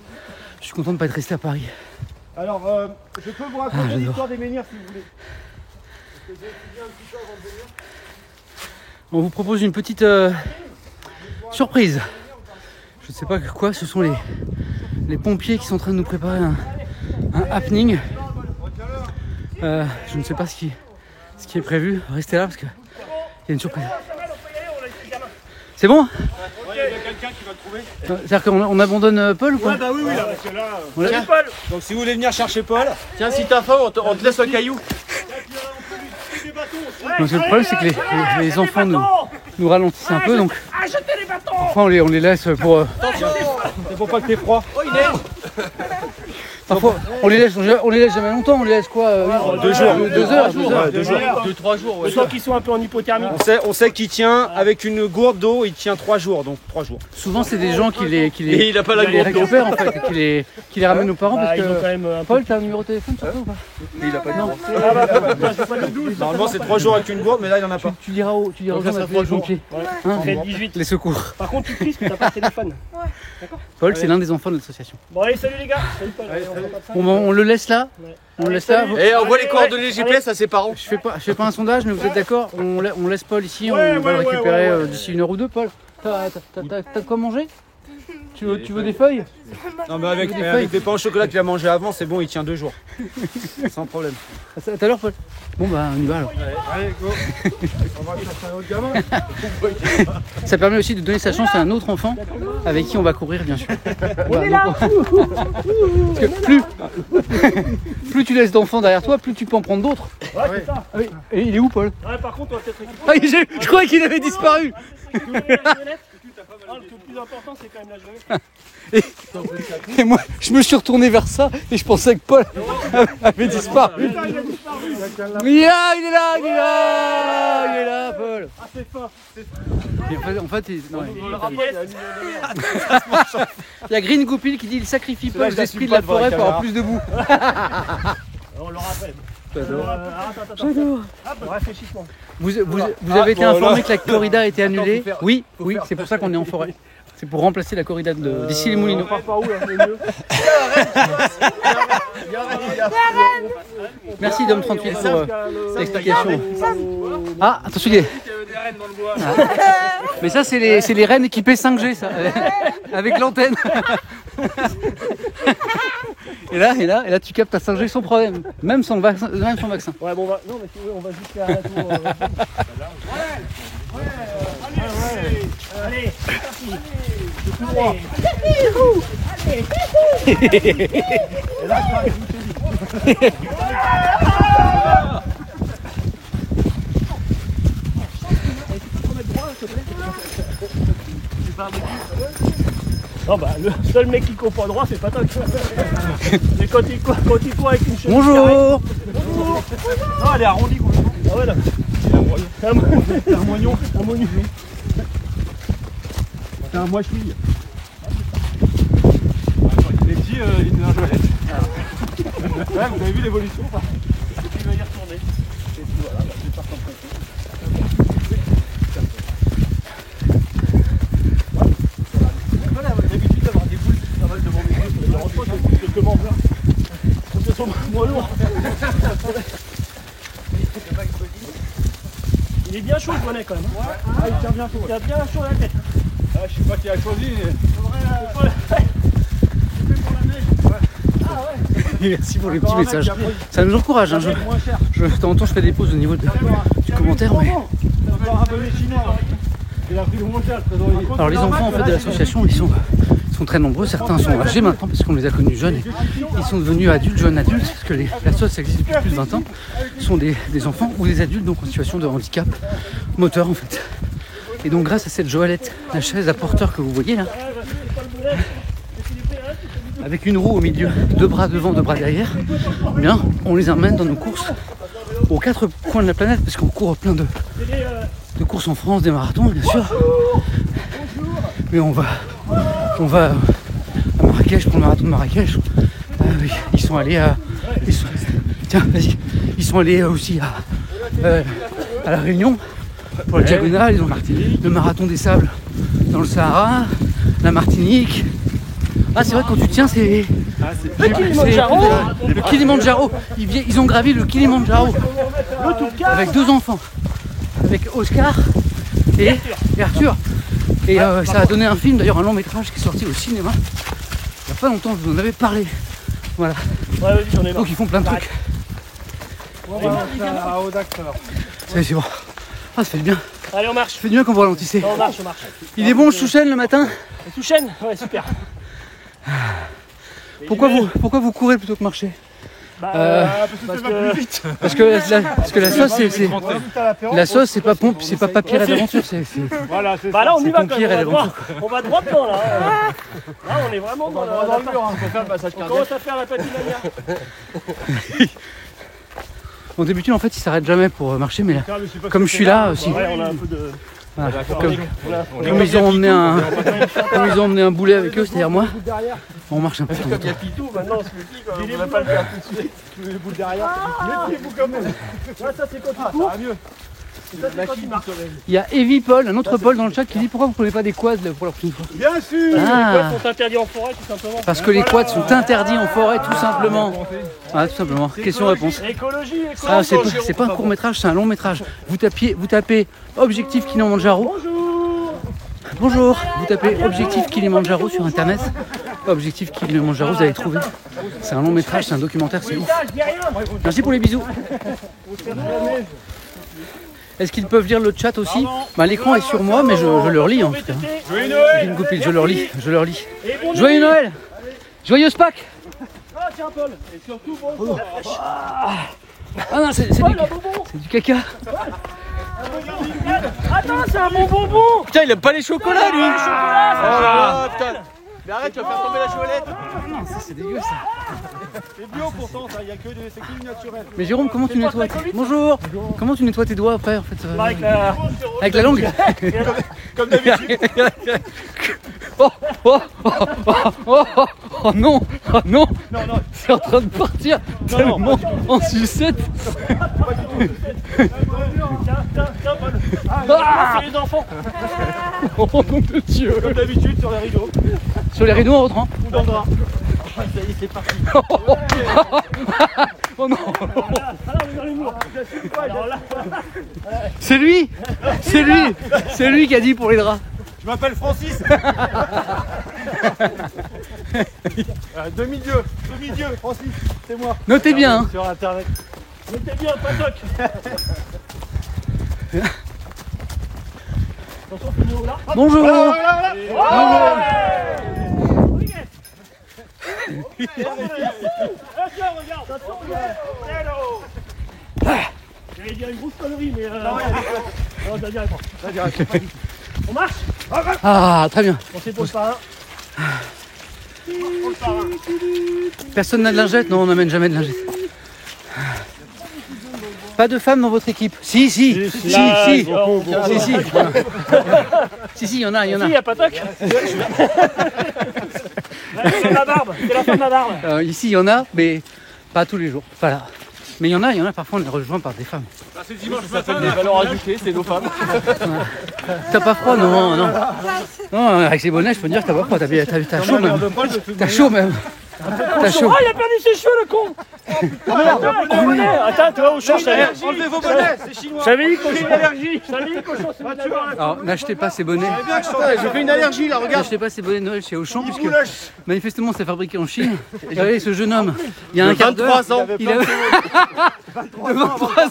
je suis content de ne pas être resté à Paris. Alors, je peux vous raconter l'histoire des menhirs si vous voulez. On vous propose une petite surprise. Je ne sais pas quoi, ce sont les pompiers qui sont en train de nous préparer un happening. Je ne sais pas ce qui est prévu. Restez là parce qu'il y a une surprise. C'est bon? Il y a quelqu'un qui va trouver. C'est-à-dire qu'on abandonne Paul ou quoi? Bah oui, là, parce que là. Tiens, Paul. Donc si vous voulez venir chercher Paul, Tiens, si t'as faim, on te laisse un caillou. donc, le problème c'est que les enfants nous ralentissent un peu, donc parfois on les laisse pour... c'est pour pas que t'aies froid. Oh, il neige. Parfois, on les laisse jamais longtemps, on les laisse quoi 2 jours. 2 heures. 2-3 jours. Le temps qu'ils sont un peu en hypothermie. On sait qu'il tient avec une gourde d'eau, il tient 3 jours, donc 3 jours. Souvent, c'est des gens qui les Et il a pas la qui les gourde d'eau. récupèrent en fait, et qui les ramènent aux parents parce Ils ont quand que. même un peu. Paul, t'as un numéro de téléphone sur toi ou pas? Il a pas de gourde. Ah bah, j'ai pas de doute. Normalement, c'est 3 jours avec une gourde, mais là, il en a pas. Tu diras aux Donc, ça gens sera d'appeler les 3 jours. pompiers. Ouais. Hein, On fait 18. les secours. Par contre, tu crises que t'as pas de téléphone. Paul, c'est l'un des enfants de l'association. Bon, allez, salut les gars. Salut Paul. Allez, on va pas de ça. Bon, on le laisse là. Ouais. On le Allez, laisse là. salut. Et on voit les Allez, coordonnées GPS à ses parents. Je fais pas un sondage, mais vous êtes d'accord? On laisse Paul ici, Ouais, on va le ouais, récupérer ouais. d'ici 1 heure ou 2. Paul, t'as de quoi manger? Tu veux des feuilles? Non, mais avec Des feuilles. des pains au chocolat qu'il a mangé avant, c'est bon, il tient 2 jours. Sans problème. À tout à l'heure, Paul. Bon, bah, on y va alors. Allez, go. On va chercher un autre gamin. Ça permet aussi de donner sa chance à un autre enfant avec qui on va courir, bien sûr. On est là. Parce que plus tu laisses d'enfants derrière toi, plus tu peux en prendre d'autres. Ouais, c'est ça. Ah oui. Et il est où, Paul? Ouais, par contre, on va peut-être récupérer. Ah, je croyais qu'il avait disparu. Tu veux la javelette Non, le plus important, c'est quand même la javelette. Et moi, je me suis retourné vers ça et je pensais que Paul avait disparu. Putain, il a disparu. Il est là, Paul. Ah, c'est fort. Et en fait, il y a Green Goupil qui dit il sacrifie Paul aux esprits de la forêt pour avoir plus de boue. On le rappelle. Attends. Hop, réfléchissement. Vous avez été informé que la corrida a été annulée? Oui, c'est pour ça qu'on est en forêt. C'est pour remplacer la corrida d'ici les Moulineaux. On part par où là, le mieux? Merci Dom 38 pour l'explication. Ah, attention, il est... Mais ça, c'est les rennes équipées 5G, ça, avec l'antenne. Et là, tu captes ta 5G sans problème, même sans vaccin. Ouais, bon, non, mais si vous voulez, on va juste faire la tour. Allez, c'est parti. Tout droit. Non bah le seul mec qui court pas droit c'est pas toi. Mais quand il court avec une chemise. Bonjour. Non elle est arrondie complètement. Ah ouais là. C'est un moignon. C'est un mois-chouille. Il est petit, il est un joëlette. Ouais, vous avez vu l'évolution ou pas? Il va y retourner. Et puis voilà, je pars comme l'habitude d'avoir des boules pas mal devant mes yeux, je me rends compte que quelques membres là, faut que ce soit moins lourd. Il est bien chaud le bonnet quand même. Ah, il tient bien chaud. Il a bien chaud la tête. Ah, je sais pas qui a choisi. Merci pour les petits messages. Ça nous encourage. Hein. De temps en temps, je fais des pauses au niveau du commentaire. Mais... Encore un peu les Chinois. Il a pris le moins cher. Alors les enfants en fait de l'association, ils sont très nombreux. Certains sont âgés maintenant parce qu'on les a connus jeunes. Et ils sont devenus adultes, jeunes adultes, parce que l'association existe depuis plus de 20 ans. Ce sont des enfants ou des adultes donc en situation de handicap moteur en fait. Et donc grâce à cette joëlette, la chaise à porteur que vous voyez là, avec une roue au milieu, 2 bras devant, 2 bras derrière, eh bien, on les emmène dans nos courses aux 4 coins de la planète parce qu'on court plein de courses en France, des marathons bien sûr. Mais on va à Marrakech pour le marathon de Marrakech. Ils sont allés à... Ils sont allés aussi à La Réunion pour la diagonale. Ils ont le marathon des sables dans le Sahara, la Martinique. Ah c'est vrai que quand tu tiens c'est... Le Kilimandjaro. Ils ont gravi le Kilimandjaro avec 2 enfants. Avec Oscar et Arthur. Et ça a donné un film, d'ailleurs un long métrage qui est sorti au cinéma. Il n'y a pas longtemps, je vous en avais parlé. Voilà. Ouais, vas-y, j'en ai marre. Donc ils font plein de trucs. On va à Audax alors. C'est bon. Ah ça fait du bien. Allez, on marche. Ça fait du bien quand vous ralentissez. On marche. Il est bon le Souchen le matin? Le Souchen? Ouais, super. Pourquoi vous courez plutôt que marcher? Parce que Parce que la sauce, la sauce, c'est pas pompe, c'est pas papier d'aventure, c'est. Voilà, c'est bah là on y va quand Pompier, même, elle est on va droit dedans là. Là on est vraiment dans le mur. On commence à faire la patinania. Bon, d'habitude, en fait, il s'arrête jamais pour marcher, mais là, comme je suis là, si. Ouais, on a un peu de... Voilà. Comme ils ont emmené un boulet avec eux, c'est-à-dire moi, on marche un peu. Comme il y a Pitou, maintenant on se le dit, on ne va pas le faire tout de suite. les boules derrière. Les petits bouts quand même. Ouais, ça c'est quand tu Ça cours. va mieux. Ça c'est quand tu marches. Il y a Evie Paul, un autre Paul dans le chat qui dit pourquoi vous ne prenez pas des quads là, pour la prochaine fois. Bien sûr. Les Ah, quads sont interdits en forêt tout simplement. parce que les quads sont interdits en forêt, tout simplement. Voilà, tout simplement. Question-réponse. Écologie, Ah, c'est pas un court métrage, c'est un long métrage. Vous tapez Objectif Kilimanjaro. Bonjour. Vous tapez Objectif Kilimanjaro sur internet. Objectif Kilimanjaro, vous allez trouver. C'est un long métrage, c'est un documentaire, c'est ouf. Merci pour les bisous. Est-ce qu'ils peuvent lire le chat aussi? Bah, l'écran est sur moi, mais je le relis en fait. Une copine, je le lis. Joyeux Noël. Joyeuse Pâques. Ah tiens Paul. Et surtout bon. Ah non, c'est du caca. Attends, c'est un bon bonbon. Putain, il aime pas les chocolats lui. Chocolat, Oh putain. Mais arrête, tu vas faire tomber la chocolate. Non, ça c'est dégueu ça. C'est bio pourtant, ça. Il n'y a que des. C'est que du naturel. Mais Jérôme, comment tu nettoies Bonjour. Comment tu nettoies tes doigts après en fait Avec la... Avec la langue. Comme d'habitude. Oh non. C'est en train de partir tellement en sucette. Tiens Paul. C'est les enfants. Oh nom de Dieu. Comme d'habitude sur les rideaux. Sur les rideaux en rentrant. Ou dans le drap. Ça y est, c'est parti. Oh non. Alors on est dans les murs. Alors là, C'est lui qui a dit pour les draps. Je m'appelle Francis. Demi-dieu, Francis, c'est moi. Notez bien. Hein. Sur internet. mettez bien Patoc. Attention, Pino là. Bonjour. Regarde. J'allais dire une grosse connerie, mais non, je la dirai pas. On marche. Ah, très bien. On s'épose par un. Personne n'a de lingette? Non, on n'amène jamais de lingette. Pas de femmes dans votre équipe? Si. Si, il y en a. Si, il y a Patoc. C'est la barbe, c'est la femme de la barbe. Ici, il y en a, mais pas tous les jours. Voilà. Mais il y en a, parfois on est rejoint par des femmes. C'est dimanche Ça s'appelle des valeurs ajoutées, c'est nos femmes. T'as pas froid? Non. Non, avec ces bonnets, je peux te dire que t'as pas froid. T'as chaud même. T'as chaud même. T'as chaud. Oh, il a perdu ses cheveux, le con. Attends, tu vas au champ, je t'avais dit. Enlevez vos bonnets, c'est chinois. J'avais dit cochon, une allergie. J'avais dit cochon, c'est une allergie. Alors, n'achetez pas ces bonnets. J'ai fait une allergie là, regarde. N'achetez pas ces bonnets de Noël chez Auchan, puisque manifestement c'est fabriqué en Chine. Et regardez ce jeune homme, il y a un quart d'heure, 23 ans. il avait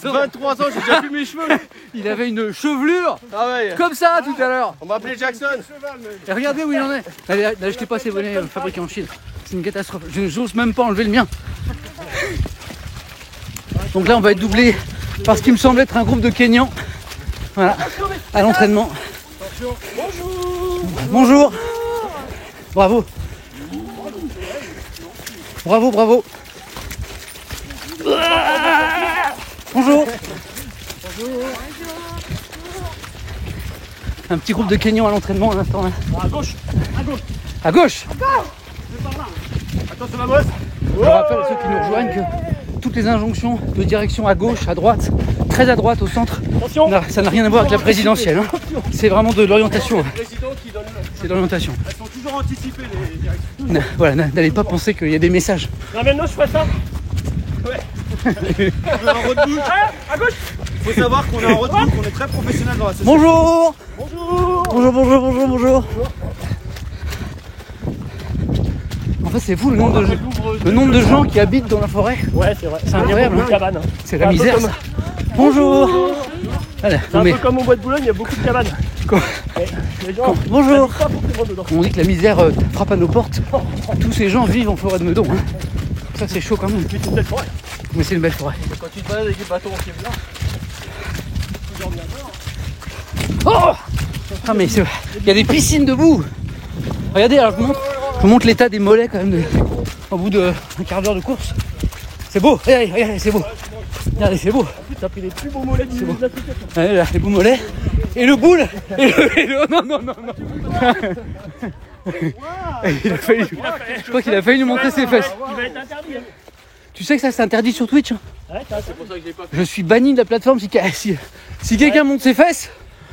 23 ans, j'ai déjà plus mes cheveux. il avait une chevelure Ah ouais. comme ça tout à l'heure. On m'a appelé Jackson. Et regardez où il en est. N'achetez pas ces bonnets fabriqués en Chine. C'est une catastrophe. Je n'ose même pas enlever le mien. Donc là, on va être doublé par ce qui me semble être un groupe de Kenyans. Voilà, à l'entraînement. Bonjour. Bravo. Bonjour. Un petit groupe de Kenyans à l'entraînement à l'instant. Là. À gauche. À gauche. Attention la bosse. Je rappelle à ceux qui nous rejoignent que toutes les injonctions de direction à gauche, à droite, très à droite, au centre, Attention. ça n'a rien à voir avec la présidentielle. Hein. C'est vraiment de l'orientation. Président qui donne. C'est de l'orientation. Elles sont toujours anticipées les directions. Voilà, n'allez pas penser qu'il y a des messages. Non, maintenant, je fais ça. On a un roadbook. À gauche. Il faut savoir qu'on a un roadbook, on est très professionnel dans la société. Bonjour. En fait, c'est fou le nombre de gens qui habitent dans la forêt. Ouais, c'est vrai. C'est incroyable. Il y a beaucoup de cabanes. hein. C'est la misère. Ça. Bonjour. Voilà, C'est non, un mais peu comme au bois de Boulogne, il y a beaucoup de cabanes. Quoi Les gens, bonjour. pas pour qu'ils rentrent dedans. On dit que la misère frappe à nos portes. Tous ces gens vivent en forêt de Meudon. Hein. Ça c'est chaud quand même. Mais c'est une belle forêt. Mais c'est une belle forêt. Quand tu te balades avec des bâtons au pied blanc. Oh ah mais il y a des piscines debout. Regardez, alors je vous montre l'état des mollets quand même au bout d'un quart d'heure de course. C'est beau, regardez, c'est beau. Regardez, c'est beau. T'as pris les plus beaux mollets de l'application. Allez, là, les beaux mollets. Et le boule. Et le... Non. Il a failli... Je crois qu'il a failli nous montrer ses fesses. Il va être interdit. Hein. Tu sais que ça c'est interdit sur Twitch. Ouais, c'est pour ça que j'ai pas. Je suis banni de la plateforme si quelqu'un monte ses fesses.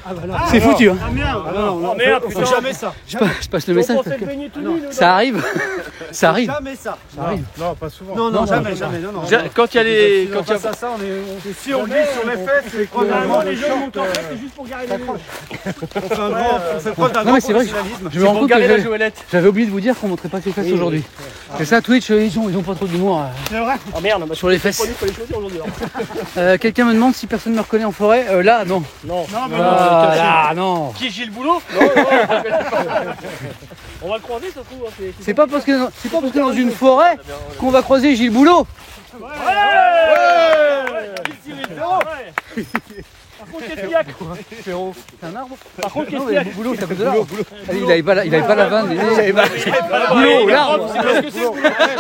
Ah bah là, C'est foutu. Hein. Ah merde. non, Oh merde, on putain. fait jamais ça. Je passe le message. parce que Ça arrive. Ça arrive. Jamais ça. Ça arrive. Non, pas souvent. Non, jamais. Non. Quand il y a les. Quand il y a ça, si on glisse sur les fesses, c'est quoi Normalement, les gens montent en fait, c'est juste pour garer les mots. on fait preuve d'un Non mais c'est vrai que je me rends compte que la joëlette. j'avais oublié de vous dire qu'on montrait pas ses fesses aujourd'hui. Et ça Twitch ils ont pas trop d'humour C'est vrai. Oh merde, bah, sur les fesses. il faut les choisir aujourd'hui. Hein. Quelqu'un me demande si personne me reconnaît en forêt. Là non. Non. Là non. Qui est Gilles Boulot? On va le croiser, ça se trouve. Hein, C'est pas parce que dans une forêt qu'on va croiser Gilles Boulot. Ouais. Par contre, qu'est-ce qu'il y a? C'est un arbre. Par contre, qu'est-ce qu'il y a? Boulot, ça cause de l'arbre. Il avait pas la vanne. Boulot, l'arbre. C'est parce que c'est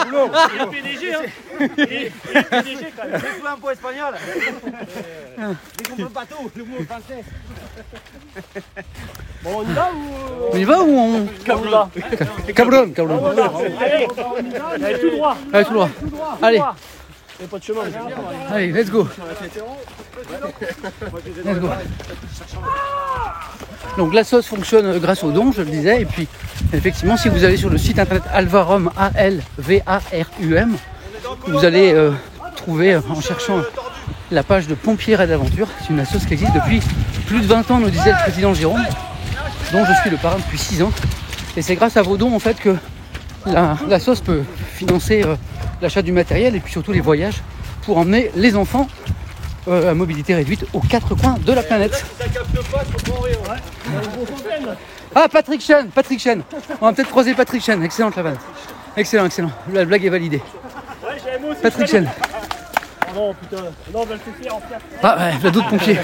Boulot. Il est PDG, hein. Il est PDG quand même. C'est un pot espagnol. Dès qu'on peut pas tout, le mot français. Bon, on y va ou. On y va ou on... Cabron. Cabron. Allez, allez, tout droit. Allez, tout droit. Allez, Il n'y a pas de chemin. allez, let's go. Let's go. Donc la sauce fonctionne grâce aux dons, je le disais, et puis effectivement si vous allez sur le site internet Alvarum, ALVARUM, vous allez trouver en cherchant la page de Pompiers Raid Aventure. C'est une sauce qui existe depuis plus de 20 ans, nous disait le président Jérôme, dont je suis le parrain depuis 6 ans. Et c'est grâce à vos dons en fait que la sauce peut financer l'achat du matériel et puis surtout les voyages pour emmener les enfants à mobilité réduite aux 4 coins de la planète. Ah, Patrick Chen. On va peut-être croiser Patrick Chen. Excellente la vanne. Excellent. La blague est validée. Ouais, j'avais moi aussi. Patrick Chen. Oh non, putain. Non, on va le faire en faire. Ah ouais, il y a d'autres pompiers.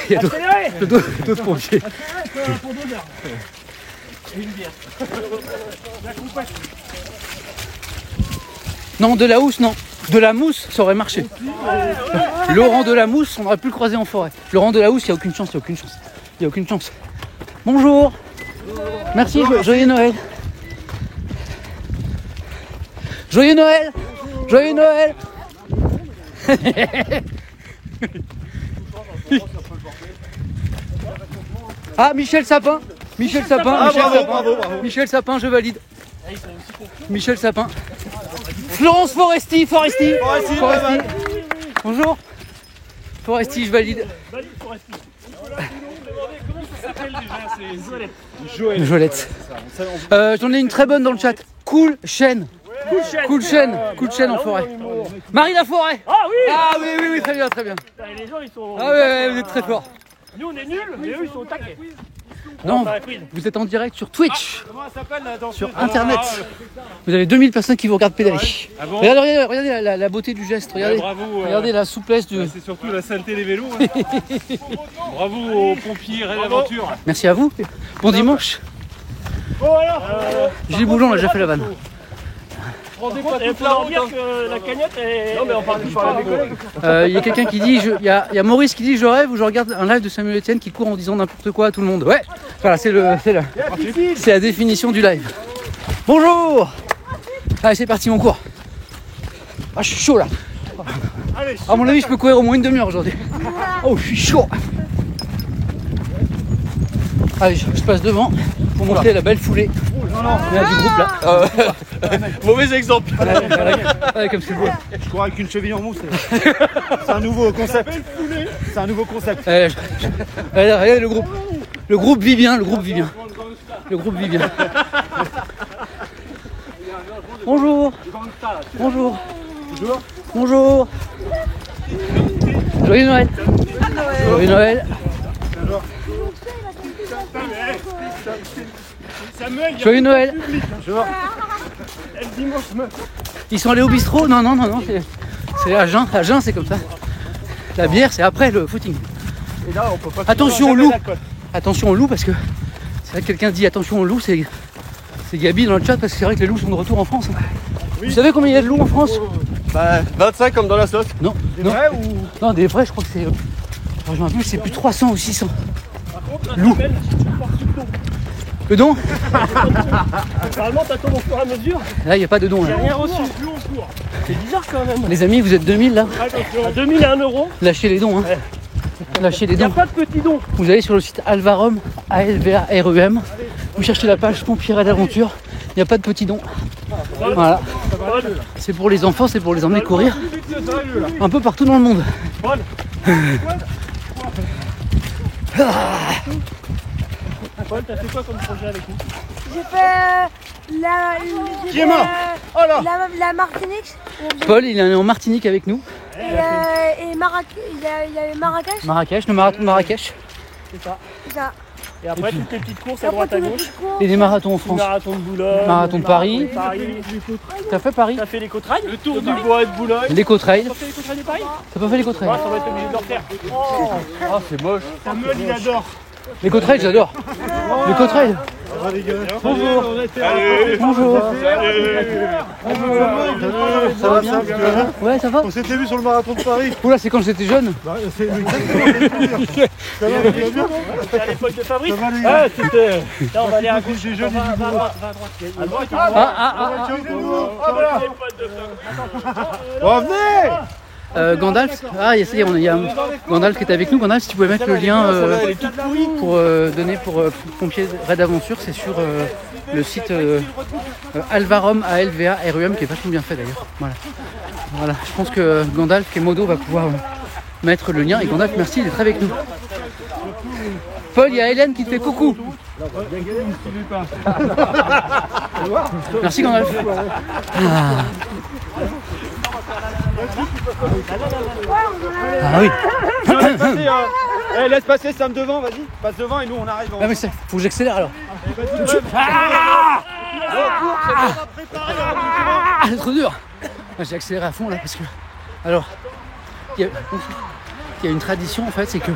Il y a Accélérez. d'autres pompiers. Pour 2 heures. Et une bière. La compète. Non, de la housse, non. De la mousse, ça aurait marché. Laurent de la mousse, on aurait pu le croiser en forêt. Laurent de la housse, il n'y a aucune chance. Bonjour. Merci, joyeux Noël. Joyeux Noël. Ah, Michel Sapin, je valide. Michel Sapin. Florence Foresti. Bonjour. Foresti, je valide. Joëlette. J'en ai une très bonne dans le chat. Cool chaîne en forêt. Marie Laforêt. Ah oui. Oui, très bien. Putain, les gens, ils sont. Ah ouais, vous êtes très forts. Nous, on est nuls, mais eux, ils sont au taquet. Non, vous êtes en direct sur Twitch, Comment ça s'appelle là dans sur Internet. Vous avez 2000 personnes qui vous regardent pédaler. Ah bon? Regardez la beauté du geste. Regardez, Bravo. regardez la souplesse du... C'est surtout la saleté des vélos. Hein. Bravo aux pompiers Raid Aventure. Merci à vous. Bon dimanche. Oh alors Gilles Boulon, on a déjà fait la vanne. il faut leur dire que la cagnotte est. Non, mais on parle du Il y a quelqu'un qui dit, il y a Maurice qui dit je rêve ou je regarde un live de Samuel Etienne qui court en disant n'importe quoi à tout le monde. Ouais, voilà, c'est la définition du live. Bonjour. Allez, c'est parti mon cours. Ah, je suis chaud là. À mon avis, je peux courir au moins une demi-heure aujourd'hui. Oh, je suis chaud. Allez, je passe devant pour montrer la belle foulée. Il y a du groupe là. Mauvais exemple. Ouais, comme c'est beau. Je cours avec une cheville en mousse. C'est un nouveau concept. Regardez le groupe. Le groupe vit bien. Bonjour. Joyeux Noël. Joyeux Noël. Ils sont allés au bistrot? Non, non, non, non, c'est à jeun. À jeun, c'est comme ça. La bière, c'est après le footing. Et là, on peut pas. Attention au loup. Attention au loup parce que c'est vrai que quelqu'un dit attention au loup, c'est Gabi dans le chat parce que c'est vrai que les loups sont de retour en France. Oui. Vous savez combien il y a de loups en France? Bah, 25 comme dans la sauce. Non, Des non. vrais ou. Non, des vrais, je crois que c'est. Je me rappelle plus, c'est plus de 300 ou 600. Par contre, là, Loup. si tu portes sous le dos. Le don? Normalement, t'attends au fur et à mesure. Là, il n'y a pas de don. J'ai Là. rien reçu. C'est bizarre quand même. Les amis, vous êtes 2000 là. À 2000 et 1 euro. Lâchez les dons. Hein. Lâchez les Il n'y a dons. pas de petits dons. Vous allez sur le site Alvarom, ALVAREM. Vous cherchez la page Pompiers Raid Aventure. Il n'y a pas de petits dons. Voilà. C'est pour les enfants, c'est pour les emmener courir un peu partout dans le monde. Paul, t'as fait quoi comme projet avec nous? J'ai fait Qui est mort? Oh là. la Martinique Paul, il est en Martinique avec nous. et il y a Marrakech. Marrakech, le marathon de Marrakech. C'est ça. C'est ça. Et après, toutes les petites courses à Après, droite à tous les gauche. petits cours. Et des marathons en Le France. marathon de Boulogne. Marathon de Paris. T'as fait Paris? T'as fait l'éco-trail? Le tour du bois de Boulogne. L'éco-trail. T'as fait l'éco-trail de Paris? T'as pas fait l'éco-trail? Ouais, ça va être obligé de le refaire. Ah, c'est moche. Samuel, il adore. L'éco-trail, j'adore. L'éco-trail. Bonjour. Bonjour. Ça va bien? Ouais, ça va? On s'était vu sur le marathon de Paris. Oula, c'est quand j'étais jeune. Bah, c'est exactement. Ça va, tu vas bien? C'était à l'époque de Fabrice. Ça va, les Ah, gars? c'était. Là, on va aller à gauche. J'ai jeune, Va à il dit droite, va à droite. À droite, Ah. voilà. Bon, venez. Gandalf, ça y est, il y a Gandalf qui est avec nous. Gandalf, si tu pouvais mettre le lien pour donner pour Pompiers Raid Aventure, c'est sur le site Alvarom, ALVAREM, qui est vachement bien fait d'ailleurs. Voilà, je pense que Gandalf, qui est modo, va pouvoir mettre le lien. Et Gandalf, merci d'être avec nous. Paul, il y a Hélène qui te fait coucou. Merci Gandalf. Ah oui. Laisse passer Sam devant, vas-y. Passe devant et nous on arrive. Ah mais c'est, faut que j'accélère alors. C'est trop dur. J'ai accéléré à fond là parce que. Alors, il y a une tradition en fait, c'est que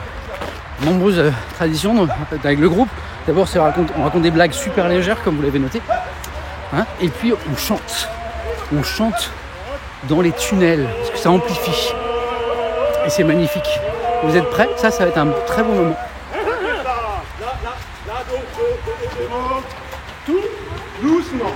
nombreuses traditions avec le groupe. D'abord, on raconte des blagues super légères comme vous l'avez noté. Hein, et puis on chante. On chante dans les tunnels parce que ça amplifie. Et c'est magnifique. Vous êtes prêts? Ça va être un très bon moment. Tout doucement.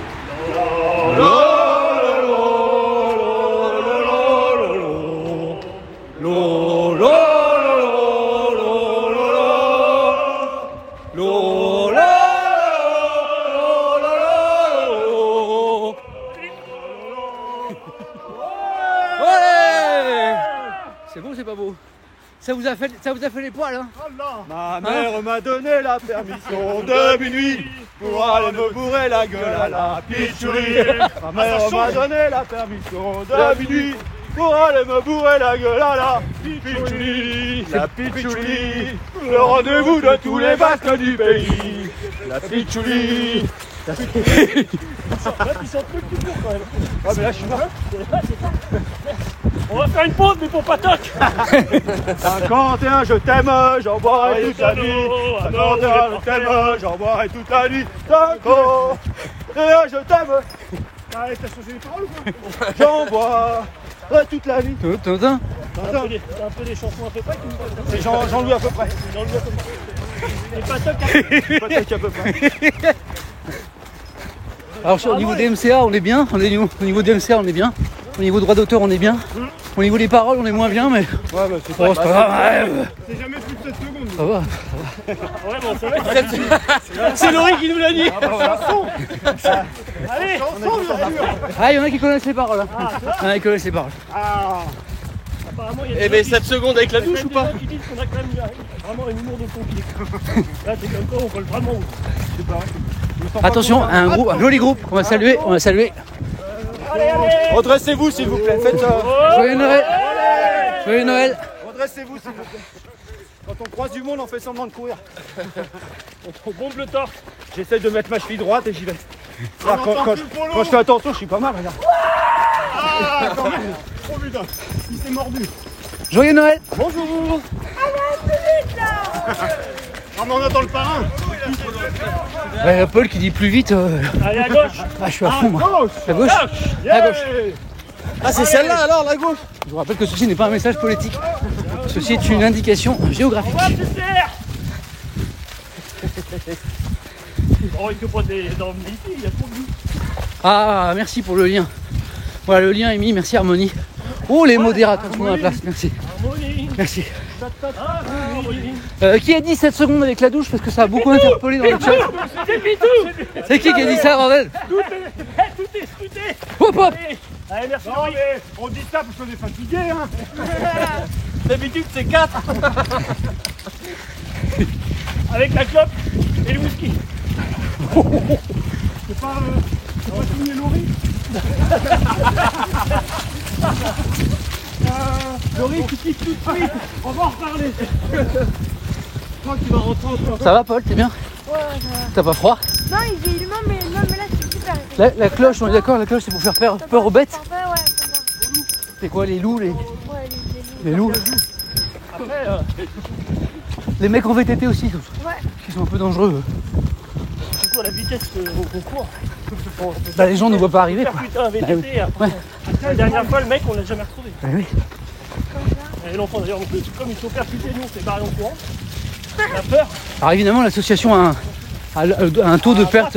C'est beau, c'est pas beau. Ça vous a fait les poils, hein? Ma mère m'a donné la permission de minuit pour aller me bourrer la gueule à la pitchouli. Ma mère m'a donné la permission de minuit pour aller me bourrer la gueule à la pitchouli. La pitchouli, le rendez-vous de tous les basques du pays. La pitchouli. Là, tu sens plus que tu cours quand même. Ah mais là je suis là. On va faire une pause, mais pour pas toc. 51, je t'aime, j'en boirai toute la nuit. 51, je t'aime, j'en boirai toute la nuit. 51, je t'aime. Allez, t'as changé les paroles ou quoi? J'en boirai toute la nuit. T'as un peu des chansons à peu près. C'est Jean-Louis à peu près. Jean-Louis à peu près. Et pas toc. Peut-être à peu près. Alors au niveau des MCA, on est bien. Au niveau des MCA, on est bien. Au niveau droit d'auteur, on est bien. Au niveau des paroles, on est moins bien, mais Ouais, bah c'est oh, c'est pas grave. C'est jamais plus de 7 secondes. Ça va. Ouais, bon, ça va. C'est Laurie qui nous l'a dit. Allez. Ah, il y en a qui connaissent les paroles. Hein. Il y en a qui connaissent les paroles. Apparemment, il y a Eh ben 7 secondes avec la douche ou pas? qui disent qu'on a quand même vraiment un humour de pompier. Là, c'est comme quoi, on colle vraiment. Attention, un joli groupe. On va saluer. Allez, allez. Redressez-vous s'il vous plaît. Faites Joyeux Noël. Joyeux Noël. Redressez-vous s'il vous plaît. Quand on croise du monde, on fait semblant de courir. On bombe le torse. J'essaie de mettre ma cheville droite et j'y vais. Là, quand je fais attention, je suis pas mal, regarde. Ah, quand même. Oh putain, il s'est mordu. Joyeux Noël. Bonjour. Ah, mais on attend le parrain. Ouais, Paul qui dit plus vite. Allez à gauche. Ah, je suis à fond moi. Gauche. À gauche. Yeah. À gauche. Ah, c'est celle-là alors, la gauche? Je vous rappelle que ceci n'est pas un message politique. Ceci est une indication géographique. Ouais, super. Oh, il faut pas des dans le ici, il y a trop de goût. Ah, merci pour le lien. Voilà, le lien est mis. Merci Harmonie. Oh, les modérateurs sont dans la place. Merci. Harmonie. Merci. Harmonie. Qui a dit 7 secondes avec la douche? Parce que ça a beaucoup interpellé dans le chat. C'est Pitou. C'est qui a dit ça, bordel? Tout est scruté. Hop hop. Allez, merci. Non, mais on dit ça parce qu'on est fatigué, hein. D'habitude, c'est 4. Avec la clope et le whisky. C'est pas signé Laurie. Laurie, tu quittes tout de suite. On va en reparler. Je crois qu'il va rentrer en Ça va, Paul? T'es bien? Ouais, ça va. T'as pas froid? Non, il fait le mais là, c'est super. La cloche, on est d'accord, la cloche c'est pour faire peur aux bêtes. Parfait, ouais, comme ça. C'est quoi, les loups, Ouais, les loups? Après, Les mecs en VTT aussi, Ouais. qui sont un peu dangereux. du coup, à la vitesse qu'on court, Bah, les gens ne voient pas arriver, quoi. putain, un VTT. oui. Après, la dernière fois, le mec, on l'a jamais retrouvé. Bah oui. Et l'enfant d'ailleurs, non plus, comme ils sont percutés, nous, on s'est barré en courant. On a peur. Alors évidemment, l'association a un taux de perte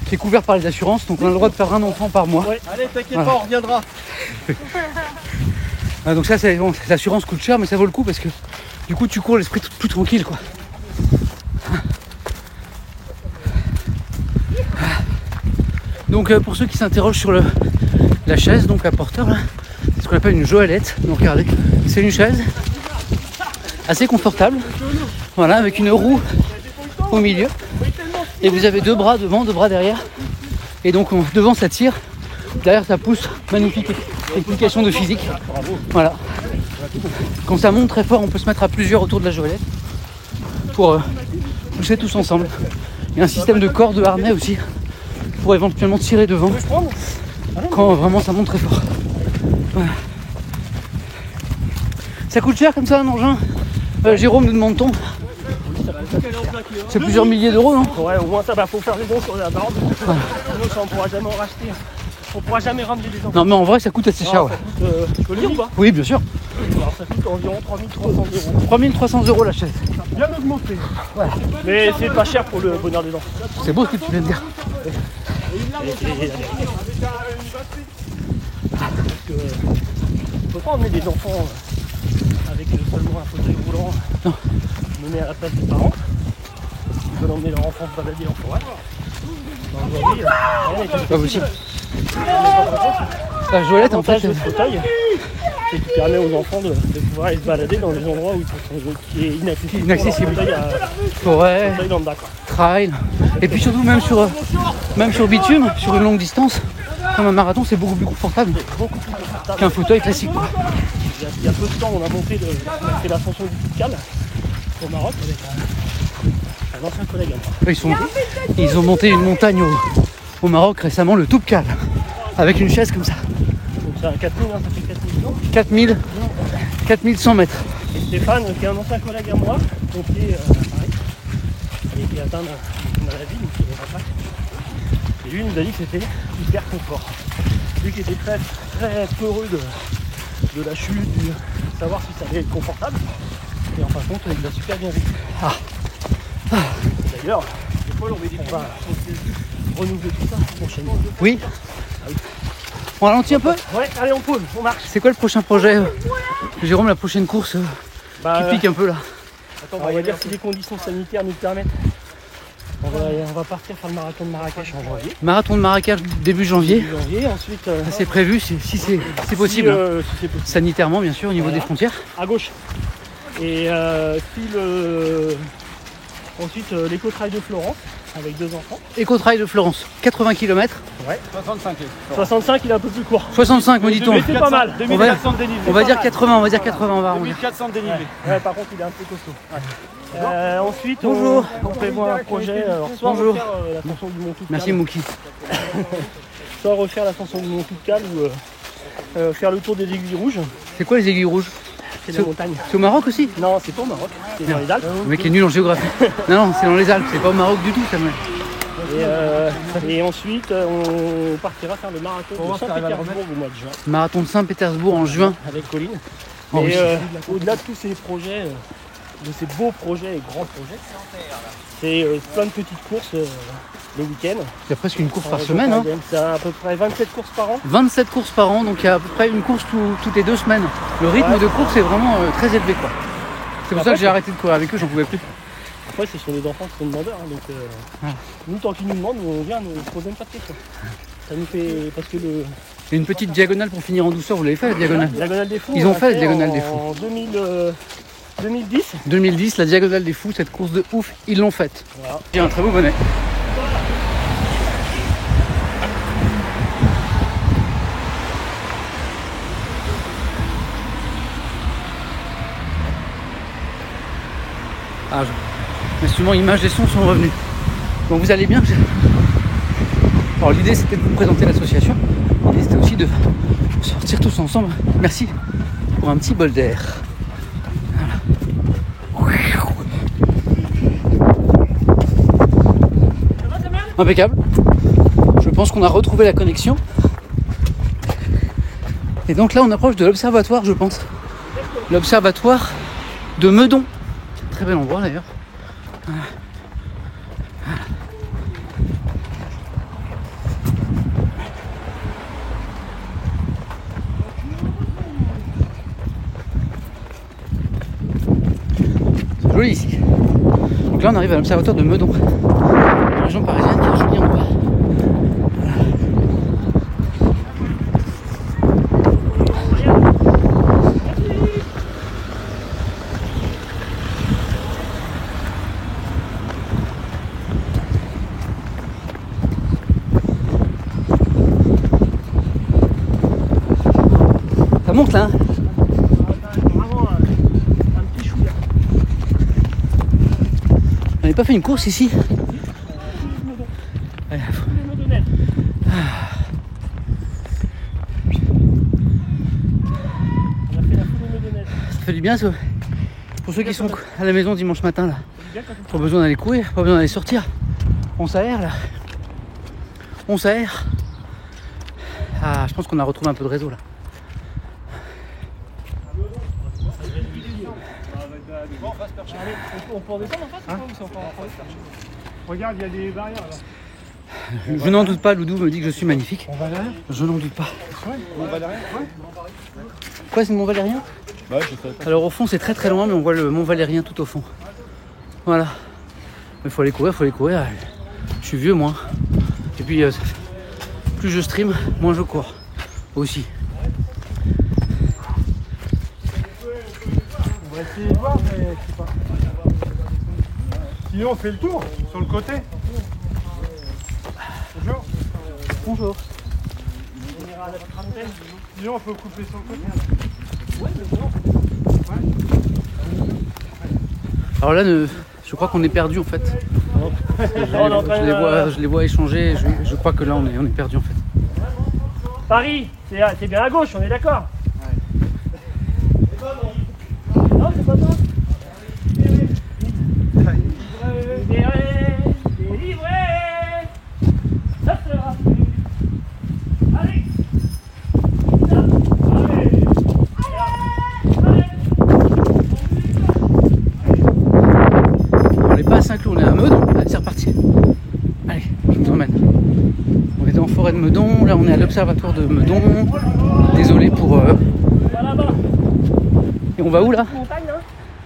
qui est couvert par les assurances, donc on a le droit de perdre un enfant par mois. Ouais. Allez, t'inquiète Voilà. pas, on reviendra. Ah, donc ça, bon, l'assurance coûte cher, mais ça vaut le coup parce que du coup, tu cours l'esprit plus tranquille, quoi. Donc pour ceux qui s'interrogent sur la chaise, donc à porteur, là, c'est ce qu'on appelle une joëlette. Donc regardez, c'est une chaise assez confortable, voilà, avec une roue au milieu. Et vous avez 2 bras devant, 2 bras derrière. Et donc devant ça tire, derrière ça pousse. Magnifique explication de physique. Voilà. Quand ça monte très fort, on peut se mettre à plusieurs autour de la joëlette pour pousser tous ensemble. Il y a un système de corde, de harnais aussi, pour éventuellement tirer devant quand vraiment ça monte très fort. Voilà. Ça coûte cher comme ça un engin? Jérôme, nous demande-t-on? C'est plusieurs milliers d'euros, non? Ouais, au moins ça, faut faire des dons sur la borne. Sinon, ça, on pourra jamais en racheter. On pourra jamais ramener des enfants. Non, mais en vrai, ça coûte assez cher. Ouais. Je peux le dire ou pas? Oui, bien sûr. Alors, ça coûte environ 3300 euros. 3300 euros la chaise. Bien augmenté. Mais c'est pas cher pour le bonheur des enfants. C'est beau ce que tu viens de dire. On peut pas emmener des enfants avec seulement un fauteuil roulant mené à la place des parents. Ils veulent emmener leur enfant se balader en forêt. Aujourd'hui, rien n'est Pas possible. La joëlette, en fait, L'avantage de ce fauteuil, c'est qu'il permet aux enfants de pouvoir aller se balader dans les endroits où qui est inaccessible. Inaccessible. Pour leur forêt, fauteuil lambda, quoi. trail. Et puis surtout, même sur bitume, sur une longue distance, comme un marathon, c'est beaucoup plus confortable Beaucoup plus confortable. qu'un fauteuil classique. Il y a peu de temps, on a fait l'ascension du Toubkal au Maroc avec un ancien collègue à moi. Ils ont monté une montagne au Maroc récemment, le Toubkal, avec une chaise comme ça. Donc c'est un 4000, hein, ça fait 4000 ans. 4100 mètres. Et Stéphane, qui est un ancien collègue à moi, pompier à Paris, et qui est atteint d'une maladie, donc il ne va pas. Et lui, il nous a dit que c'était hyper confort. Lui qui était très, très peureux de la chute, de savoir si ça allait être confortable. Et en fin de compte, il l'a super bien vécu. Et d'ailleurs, on va renouveler tout ça prochainement. Oui. On ralentit un peu. Ouais, allez, on pause, on marche. C'est quoi le prochain projet, Jérôme, la prochaine course qui pique un peu là? Attends, on va dire si les conditions sanitaires nous le permettent. On va partir faire le marathon de Marrakech en janvier. Marathon de Marrakech début janvier. Ensuite, Ça, c'est prévu si c'est possible. Hein. si c'est possible. Sanitairement, bien sûr, au niveau des frontières. À gauche. Et ensuite l'éco-trail de Florence avec 2 enfants. Éco-trail de Florence, 80 km. Ouais. 65. 65, il est un peu plus court. 65, me dit-on. Mais c'est pas mal. 2400 de dénivelé. On va dire 80, on va dire 80, on va arrondir. 2400 de dénivelé. Ouais, par contre, il est un peu costaud. Ensuite, Bonjour. on prévoit un projet. Alors, soit Bonjour. refaire l'ascension du Mont Toubkal. Merci Mouki. Soit refaire l'ascension du Mont Toubkal ou faire le tour des aiguilles rouges. C'est quoi les aiguilles rouges? C'est la montagne. C'est au Maroc aussi? Non, c'est pas au Maroc, c'est dans les Alpes. Le mec est nul en géographie. Non, c'est dans les Alpes, c'est pas au Maroc du tout, Samuel. Et ensuite, on partira faire le marathon de Saint-Pétersbourg au mois de juin. Marathon de Saint-Pétersbourg en juin. Avec Colline. Oh, Et oui. au-delà de tous ces projets, de ces beaux projets et grands projets, c'est plein de petites courses le week-end. Il y a presque une course par semaine. Hein. C'est à peu près 27 courses par an. 27 courses par an, donc il y a à peu près une course toutes les 2 semaines. Le rythme de course est vraiment très élevé, quoi. C'est pour ça que j'ai arrêté de courir avec eux, j'en pouvais plus. Après, ce sont les enfants qui sont demandeurs, hein, donc nous, tant qu'ils nous demandent, on vient, on ne pose même pas de questions. Ça nous fait... parce que le... Et une petite diagonale pour finir en douceur, vous l'avez fait la diagonale? Diagonale des Fous. Ils ont fait la diagonale des Fous. En 2010. 2010, la diagonale des Fous, cette course de ouf, ils l'ont faite. Voilà. J'ai un très beau bonnet. Ah, instruments, images et sons sont revenus. Donc vous allez bien. Alors l'idée c'était de vous présenter l'association. L'idée c'était aussi de sortir tous ensemble. Merci pour un petit bol d'air. Voilà. Impeccable. Je pense qu'on a retrouvé la connexion. Et donc là on approche de l'observatoire, je pense. L'observatoire de Meudon. Très bel endroit d'ailleurs. Voilà. C'est joli ici. Donc là on arrive à l'observatoire de Meudon. La région parisienne qui est un joli endroit. Ça monte là, hein. Vraiment un petit chou là. On n'avait pas fait une course ici. Ouais. Ça fait du bien ça. Pour ceux qui sont à la maison dimanche matin là. Pas besoin d'aller courir, pas besoin d'aller sortir. On s'aère là. On s'aère. Ah, je pense qu'on a retrouvé un peu de réseau là. On peut en descendre en face ou c'est encore en face? Regarde, il y a des barrières là. Je n'en doute pas, Loudou me dit que je suis magnifique. On va derrière. Je n'en doute pas. On va derrière. Quoi, c'est le Mont Valérien? Ouais, je sais. Alors au fond c'est très très loin, mais on voit le Mont Valérien tout au fond. Voilà. Il faut aller courir, Je suis vieux moi. Et puis plus je stream, moins je cours. Aussi. On va essayer de voir, mais je sais pas. Sinon, on fait le tour sur le côté. Bonjour. Bonjour. Sinon, on peut couper sur le côté. Alors là, je crois qu'on est perdu en fait. Je les vois échanger. Je crois que là, on est perdu en fait. Paris, c'est bien à gauche, on est d'accord? Non, c'est pas ça. Délivré, ça sera plus. Allez. On n'est pas à Saint-Cloud, on est à Meudon. Allez, c'est reparti. Allez, je vous emmène. On était en forêt de Meudon, là on est à l'observatoire de Meudon. Désolé pour... On va là-bas. Et on va où là? Montagne, hein?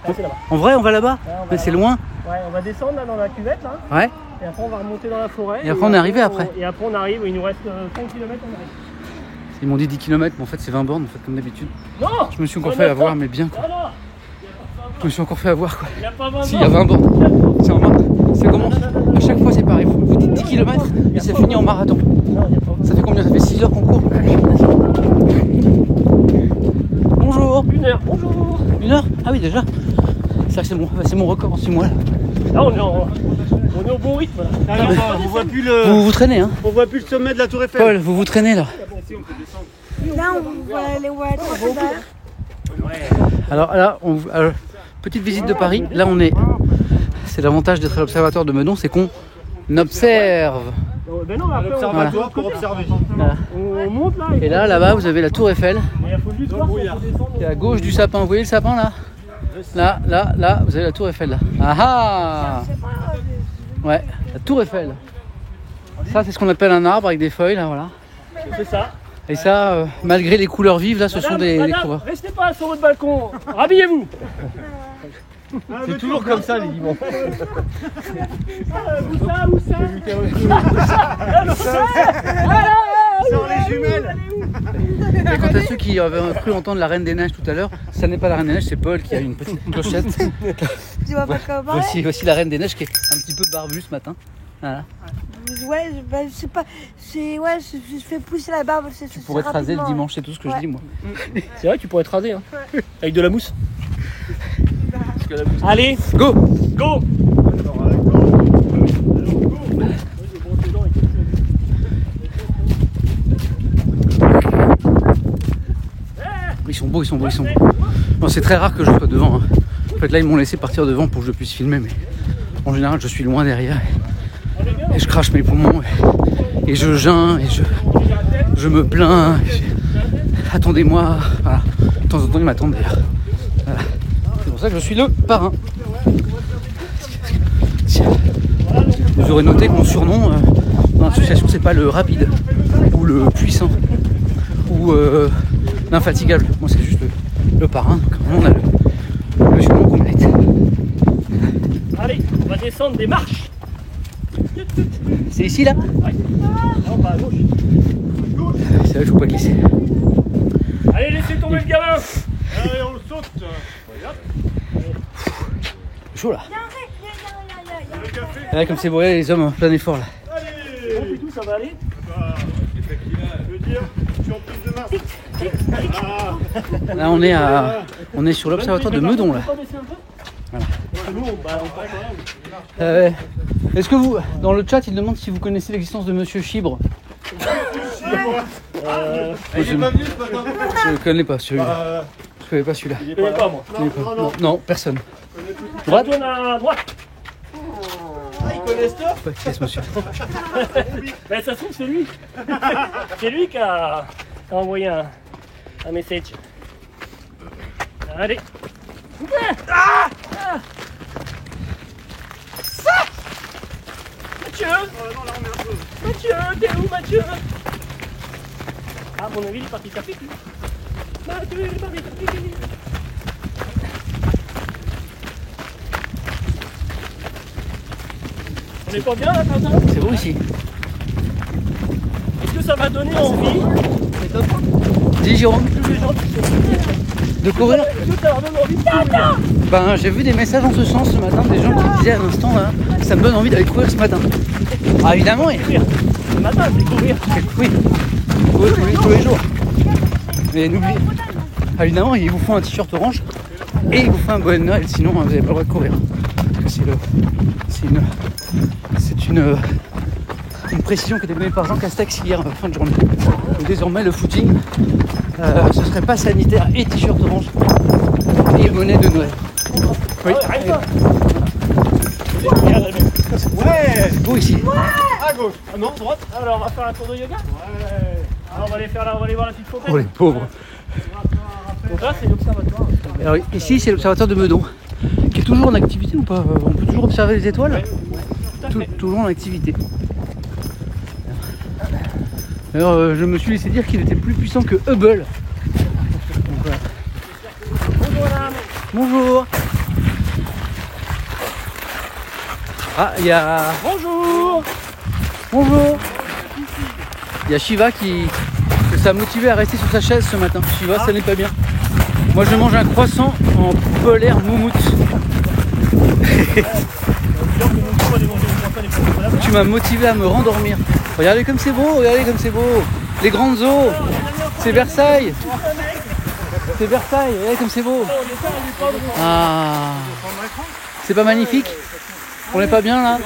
Ah, c'est là-bas. En vrai, on va là-bas? Ouais, on va Mais c'est loin. Ouais, on va descendre là dans la cuvette là. Ouais. Et après on va remonter dans la forêt. Et après, on est arrivé après. Et après on arrive, il nous reste 5 km, on arrive. Ils m'ont dit 10 km, mais en fait c'est 20 bornes en fait, comme d'habitude. Non! Je me suis encore fait avoir, mais bien quoi. Non, non! Je me suis encore fait avoir quoi. Il n'y a pas 20 Si, il y a 20 bornes. C'est en marathon. Ça commence. À chaque fois c'est pareil. Vous dites 10 km et ça finit en marathon. Non, il n'y a pas. Ça fait combien? Ça fait 6 heures qu'on court. Bonjour. 1 heure, bonjour! 1 heure? Ah oui déjà. C'est mon record en 6 mois là. Là on est au bon rythme là. On voit plus le. Vous vous traînez hein? On voit plus le sommet de la Tour Eiffel. Paul, vous vous traînez là. Là, on voit les trois derrière. Alors là, petite visite de Paris. Là, c'est l'avantage d'être à l'observatoire de Meudon, c'est qu'on observe. Ben non, après, Observatoire pour observer. Voilà. on monte là. Et là-bas, vous avez la Tour Eiffel. Il faut juste voir si on peut descendre. Qui est à gauche du sapin. Vous voyez le sapin là? Là, vous avez la Tour Eiffel là. Ah ah! Ouais, la Tour Eiffel. Ça, c'est ce qu'on appelle un arbre avec des feuilles là, voilà. C'est ça. Et ça, malgré les couleurs vives, là, ce sont des coureurs. Restez pas sur votre balcon. Rhabillez-vous. C'est toujours comme ça les dimanches. Où ça? Sur les jumelles. Et quant à ceux qui avaient cru entendre la Reine des Neiges tout à l'heure, ça n'est pas la Reine des Neiges, c'est Paul qui a une petite clochette. Tu vois pas comment Voici la Reine des Neiges qui est un petit peu barbue ce matin. Voilà. Ouais, je sais pas. Ouais, je fais pousser la barbe. Tu pourrais te raser le dimanche, c'est tout ce que je dis moi. C'est vrai, tu pourrais te raser. Hein. Avec de la mousse. Allez, Go! go! Ils sont beaux. Bon, c'est très rare que je sois devant. Hein. En fait, là, ils m'ont laissé partir devant pour que je puisse filmer, mais en général, je suis loin derrière. Et je crache mes poumons. Et je geins. Et je me plains. Attendez-moi. Voilà. De temps en temps, ils m'attendent d'ailleurs. Voilà. C'est pour ça que je suis le parrain. Vous aurez noté que mon surnom dans l'association, c'est pas le rapide ou le puissant ou l'infatigable. Moi, c'est juste le parrain. Donc, on a le surnom qu'on mérite. Allez, on va descendre des marches. C'est ici là? Ouais. Non, pas à gauche. C'est vrai qu'il faut pas glisser. Allez, laissez tomber le gamin. Allez, on le saute. C'est chaud là. Le café. Là, comme c'est beau, les hommes en plein effort là. Bon, puis tout, ça va aller. Je veux dire, je suis en prise de main. Là, on est sur l'observatoire de Meudon là. Voilà. Est-ce que vous, dans le chat, il demande si vous connaissez l'existence de Monsieur Chibre? Il est pas venu ce matin. Je ne connais pas celui-là. Je connais pas celui-là. Je connais pas, moi. Non, personne. Droite, on a droite. Ils connaissent toi. Qui est ce monsieur? Ben, ça se trouve, c'est lui. C'est lui qui a envoyé un message. Allez. Mathieu! Mathieu, t'es où, Mathieu? Ah, à mon avis, il est parti taper. Mathieu, il est parti taper. On est pas bien là, Quentin? C'est beau ici. Est-ce que ça va donner envie? Dis Jérôme, Tous les gens qui sont de courir? Est-ce que ça leur donne envie de courir? Ben, j'ai vu des messages en ce sens ce matin, des gens qui disaient à l'instant là, ça me donne envie d'aller courir ce matin. Ah évidemment, Le matin, c'est courir. oui, courir tous les jours. Mais n'oubliez, ah, évidemment, il vous faut un t-shirt orange et il vous faut un bonnet de Noël, sinon vous n'avez pas le droit de courir. C'est une précision qui a été donnée par Jean Castex hier fin de journée. Et désormais, le footing, ce serait pas sanitaire et t-shirt orange et bonnet de Noël. Oui. Ouais. C'est beau ici. À gauche. Ah non, droite. Alors, on va faire un tour de yoga. Ouais. Alors, on va aller faire là, on va aller voir la petite fontaine. Oh les pauvres. Donc là, c'est l'observatoire. Alors ici, c'est l'observatoire de Meudon, qui est toujours en activité ou pas? On peut toujours observer les étoiles? Toujours en activité. Alors, je me suis laissé dire qu'il était plus puissant que Hubble. Donc, voilà. Bonjour, madame. Bonjour. Ah, il y a... Bonjour. Bonjour. Il y a Shiva que ça a motivé à rester sur sa chaise ce matin. Shiva, ça n'est pas bien. Moi, je mange un croissant en polaire moumoute. Tu m'as motivé à me rendormir. Regardez comme c'est beau, regardez comme c'est beau. Les grandes eaux. C'est Versailles. C'est Versailles, regardez comme c'est beau. Ah. C'est pas magnifique? On n'est pas bien là?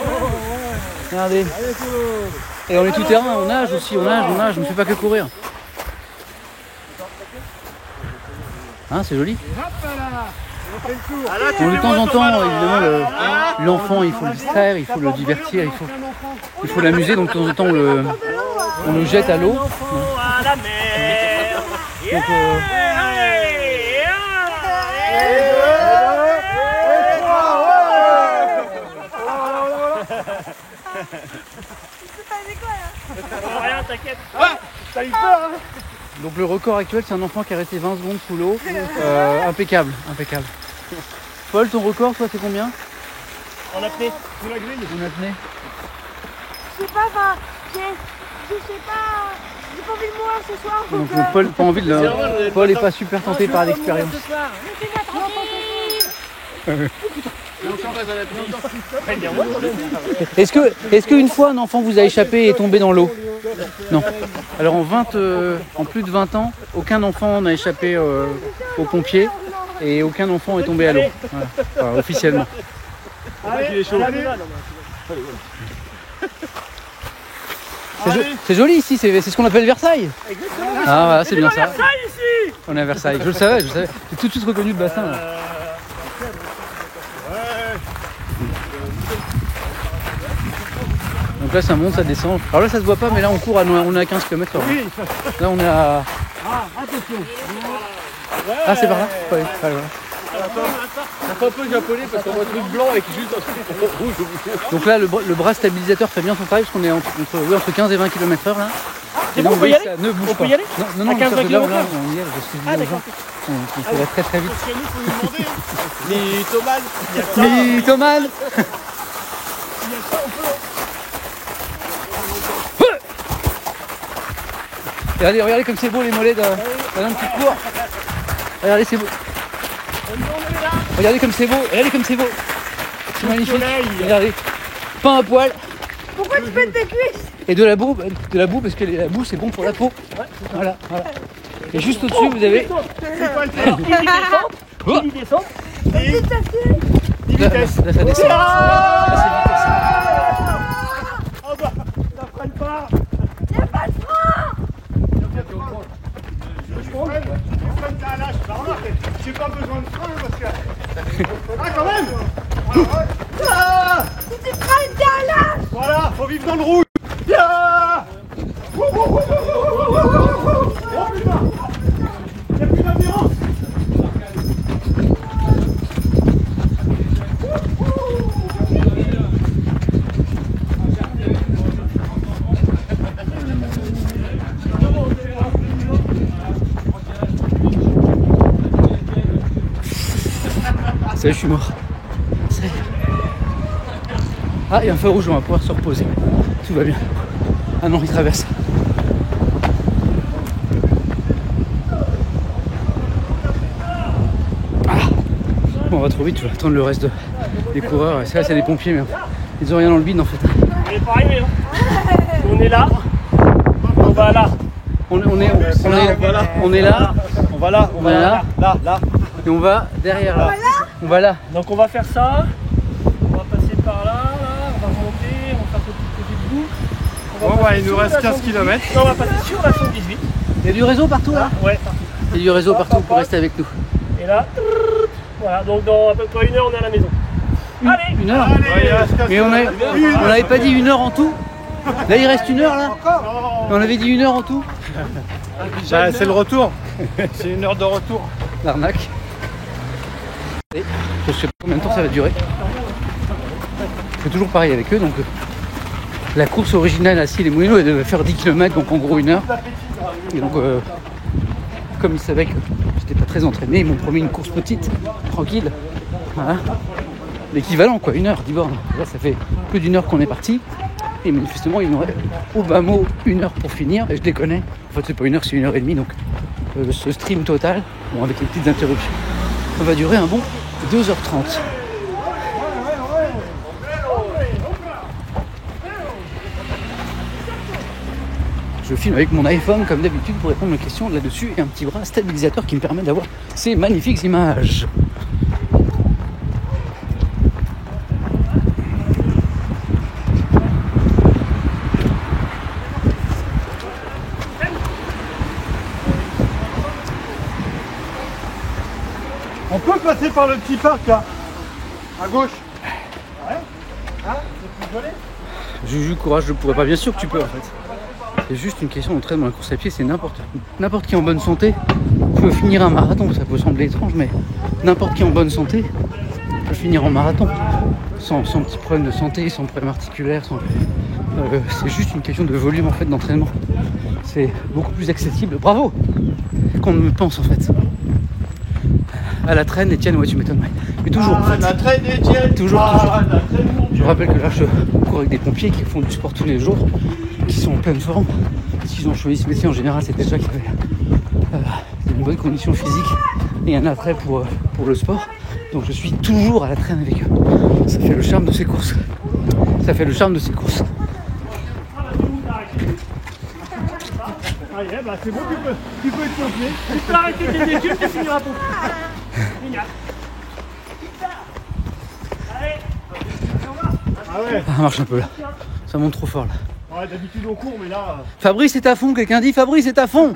Regardez. Et on est tout terrain, on nage aussi, on nage, on ne fait pas que courir. Hein, c'est joli. Ah, là, tu Bon, de fais temps en moins temps, ton mal. évidemment, l'enfant, il faut le distraire, il faut le divertir, il faut l'amuser. Donc de temps en temps, on le jette à l'eau. À la mer. Donc, Rien, t'inquiète. donc le record actuel, c'est un enfant qui est resté 20 secondes sous l'eau. Impeccable, impeccable. Paul, ton record, toi, c'est combien? On a pris. On a tenu. Je sais pas, enfin, je sais pas, j'ai pas envie de mourir ce soir. Donc Paul, pas envie de le... Paul est pas super tenté par l'expérience. Est-ce qu'une fois un enfant vous a échappé et est tombé dans l'eau? Non. Alors en plus de 20 ans, aucun enfant n'a échappé aux pompiers et aucun enfant est tombé à l'eau. Voilà. Enfin, officiellement. C'est joli ici, c'est ce qu'on appelle Versailles. Ah voilà, c'est bien ça. On est à Versailles. Je le savais. J'ai tout de suite reconnu le bassin. Là. Donc là ça monte, ça descend. Alors là ça se voit pas, mais là on court on est à 15 km/h. Là on est à... Ah c'est par là? Ouais, voilà. C'est un peu japonais parce qu'on voit un truc blanc avec juste un truc rouge. Donc là le bras stabilisateur fait bien son travail parce qu'on est entre 15 et 20 km/h là. C'est bon, on peut y aller? Ça ne bouge On pas. peut y aller? Non, À 15 là, km/h? on y est, parce que je dis aux gens, il faudrait très très vite. Parce que nous, faut nous demander. Les tomates. Mythomane. Regardez comme c'est beau les mollets d'un petit cours. Regardez c'est beau. Regardez comme c'est beau. C'est magnifique. Regardez. Pas un poil. Pourquoi tu pètes tes cuisses? Et de la boue parce que la boue c'est bon pour la peau. Voilà. Et juste au-dessus vous avez... Il descend. Là ça descend. Ah bah, ça freine pas. Y'a pas de frein. Je freine qu'à lâche. Bah remarque, j'ai pas besoin de frein parce que... Ah quand même. Ah Si tu freines, t'es un lâche. voilà, faut vivre dans le rouge. Yeah. Oh putain. Y'a plus d'ambiance. Ça y est, je suis mort. Ça y est. Ah, il y a un feu rouge, on va pouvoir se reposer. Tout va bien. Ah non, il traverse. Ah. Bon, on va trop vite, je vais attendre le reste des coureurs. C'est là, c'est des pompiers, mais ils ont rien dans le bide en fait. On est pas arrivé là. On est là. On va là. On est là. On va là, là. Et on va derrière là. On va là. Donc on va faire ça. On va passer par là, on va remonter, on va faire ce petit bout. Bon bah il nous reste 15 km. Non, on va passer sur la 118. Il y a du réseau partout là? Ouais. Il y a du réseau partout pour rester avec nous. Et là, voilà, donc dans à peu près 1 heure on est à la maison. Allez. 1 heure? Ouais, il reste 15 Mais on n'avait pas dit 1 heure en tout? Là il reste 1 heure là? On avait dit 1 heure en tout? Bah, c'est le retour. C'est 1 heure de retour. L'arnaque. Et je sais pas combien de temps ça va durer. C'est toujours pareil avec eux, donc la course originale à Sille et Moulineaux, elle devait faire 10 km, donc en gros 1 heure. Et donc comme ils savaient que j'étais pas très entraîné, ils m'ont promis une course petite, tranquille. Voilà. L'équivalent quoi, 1 heure, 10 bornes. Là ça fait plus d'1 heure qu'on est parti. Et manifestement il nous reste au bas mot 1 heure pour finir. Et je les connais. En fait c'est pas 1 heure, c'est 1 heure et demie. Donc ce stream total, bon, avec les petites interruptions, ça va durer un bon 2h30. Je filme avec mon iPhone comme d'habitude pour répondre aux questions là-dessus et un petit bras stabilisateur qui me permet d'avoir ces magnifiques images. passer par le petit parc là. À gauche. Ouais. Hein? C'est plus joli. Juju, courage, je pourrais pas. Bien sûr que tu peux en fait. C'est juste une question d'entraînement. La course à pied, c'est n'importe qui en bonne santé peut finir un marathon. Ça peut sembler étrange, mais n'importe qui en bonne santé peut finir en marathon. Sans petit problème de santé, sans problème articulaire. C'est juste une question de volume en fait d'entraînement. C'est beaucoup plus accessible. Bravo qu'on ne le pense en fait. À la traîne, Etienne, ouais, tu m'étonnes. Mais toujours en fait. La traîne Etienne. Toujours. Je rappelle que là, je cours avec des pompiers qui font du sport tous les jours, qui sont en pleine forme. S'ils ont choisi ce métier, en général, c'est déjà qu'il y avait une bonne condition physique et un attrait pour le sport. Donc je suis toujours à la traîne avec eux. Ça fait le charme de ces courses. Ça fait le charme de ces courses. Allez, bah c'est bon, tu peux être pompier. Tu peux arrêter tes études, tu finiras pour. Génial. Allez. Ah ouais. Ça marche un peu là. Ça monte trop fort là. Ouais, d'habitude on court, mais là. Fabrice est à fond, quelqu'un dit Fabrice est à fond.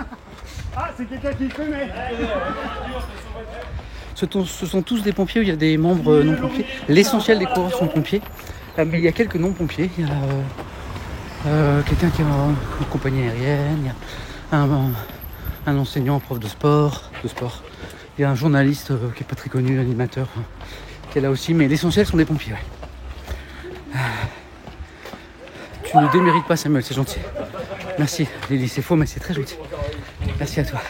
Ah, c'est quelqu'un qui fait, mais. Ce sont tous des pompiers où il y a des membres non pompiers. L'essentiel des coureurs sont pompiers. Mais il y a quelques non pompiers. Il y a quelqu'un qui est en compagnie aérienne. Il y a un enseignant, un prof de sport. Il y a un journaliste qui n'est pas très connu, animateur, qui est là aussi. Mais l'essentiel sont des pompiers. Ouais. Tu ne démérites pas, Samuel, c'est gentil. Merci, Lily, c'est faux, mais c'est très gentil. Merci à toi.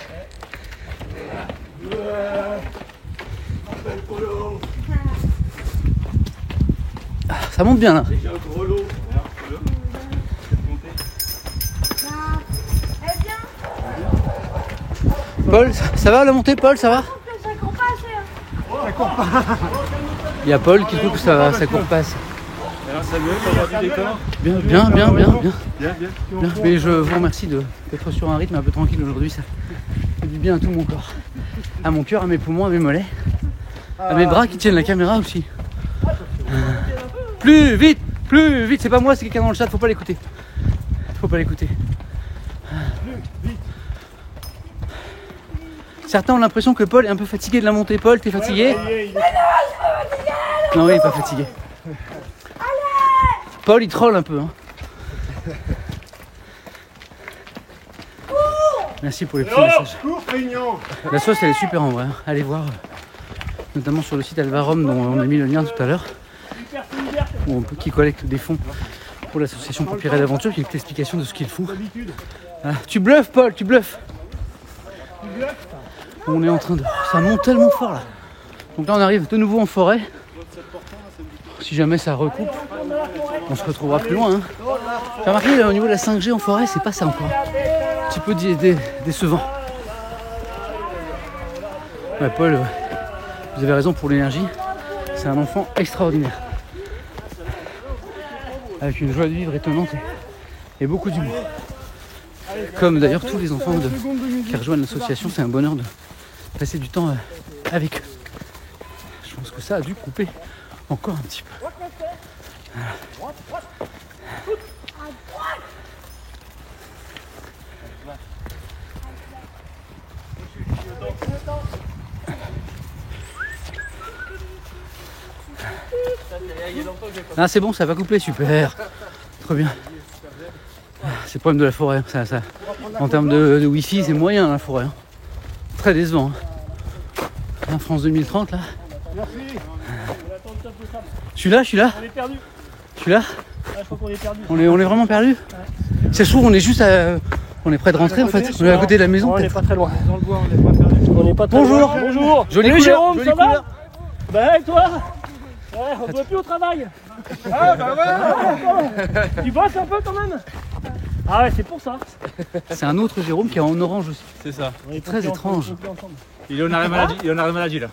Ah, ça monte bien là. Paul, ça va la montée, Paul, ça va? Ça court pas assez. Il y a Paul qui trouve que ça court pas assez. Alors Samuel, t'as voir du décor? Bien. Mais je vous remercie d'être sur un rythme un peu tranquille aujourd'hui. Ça fait du bien à tout mon corps. À mon cœur, à mes poumons, à mes mollets. À mes bras qui tiennent la caméra aussi. Plus vite. C'est pas moi, c'est quelqu'un dans le chat, faut pas l'écouter. Certains ont l'impression que Paul est un peu fatigué de la montée. Paul, t'es fatigué? Non, il est pas fatigué. Paul, il troll un peu. Hein. Merci pour les petits messages. La sauce, elle est super en vrai. Hein. Allez voir, notamment sur le site Alvarom, dont on a mis le lien tout à l'heure, qui collecte des fonds pour l'association Pompiers d'Aventure, qui est une explication de ce qu'ils font. Ah, tu bluffes, Paul, tu bluffes. On est en train de... Ça monte tellement fort là. Donc là, on arrive de nouveau en forêt. Si jamais ça recoupe, on se retrouvera plus loin. Hein. J'ai remarqué là, au niveau de la 5G en forêt, c'est pas ça encore. Un petit peu décevant. Ouais, Paul, vous avez raison pour l'énergie. C'est un enfant extraordinaire. Avec une joie de vivre étonnante et beaucoup d'humour. Comme d'ailleurs tous les enfants qui rejoignent l'association, c'est un bonheur de passer du temps avec eux. Je pense que ça a dû couper encore un petit peu. Voilà. Ah, c'est bon, ça va couper, super. Trop bien. C'est le problème de la forêt. Ça. En termes de wifi, c'est moyen la forêt. Hein. Très décevant. Hein. France 2030 là. Merci. Je suis là. On est perdu. Je suis là. Ah, je crois qu'on est perdu. On est vraiment perdu. Ça se trouve, on est juste on est près de rentrer en fait. On est à côté de la maison. On n'est peut-être. pas très loin. Dans le bois, on n'est pas perdu. On n'est pas très Bonjour. loin. Bonjour. Jolie Salut, couleur, Jérôme, jolie ça va? couleur. Bah et toi? Ouais, on ne doit plus au travail. Ah bah ouais. Tu bosses un peu quand même? Ah ouais, c'est pour ça. C'est un autre Jérôme qui est en orange aussi. C'est ça. On est Très étrange. Il est en arrêt maladie là.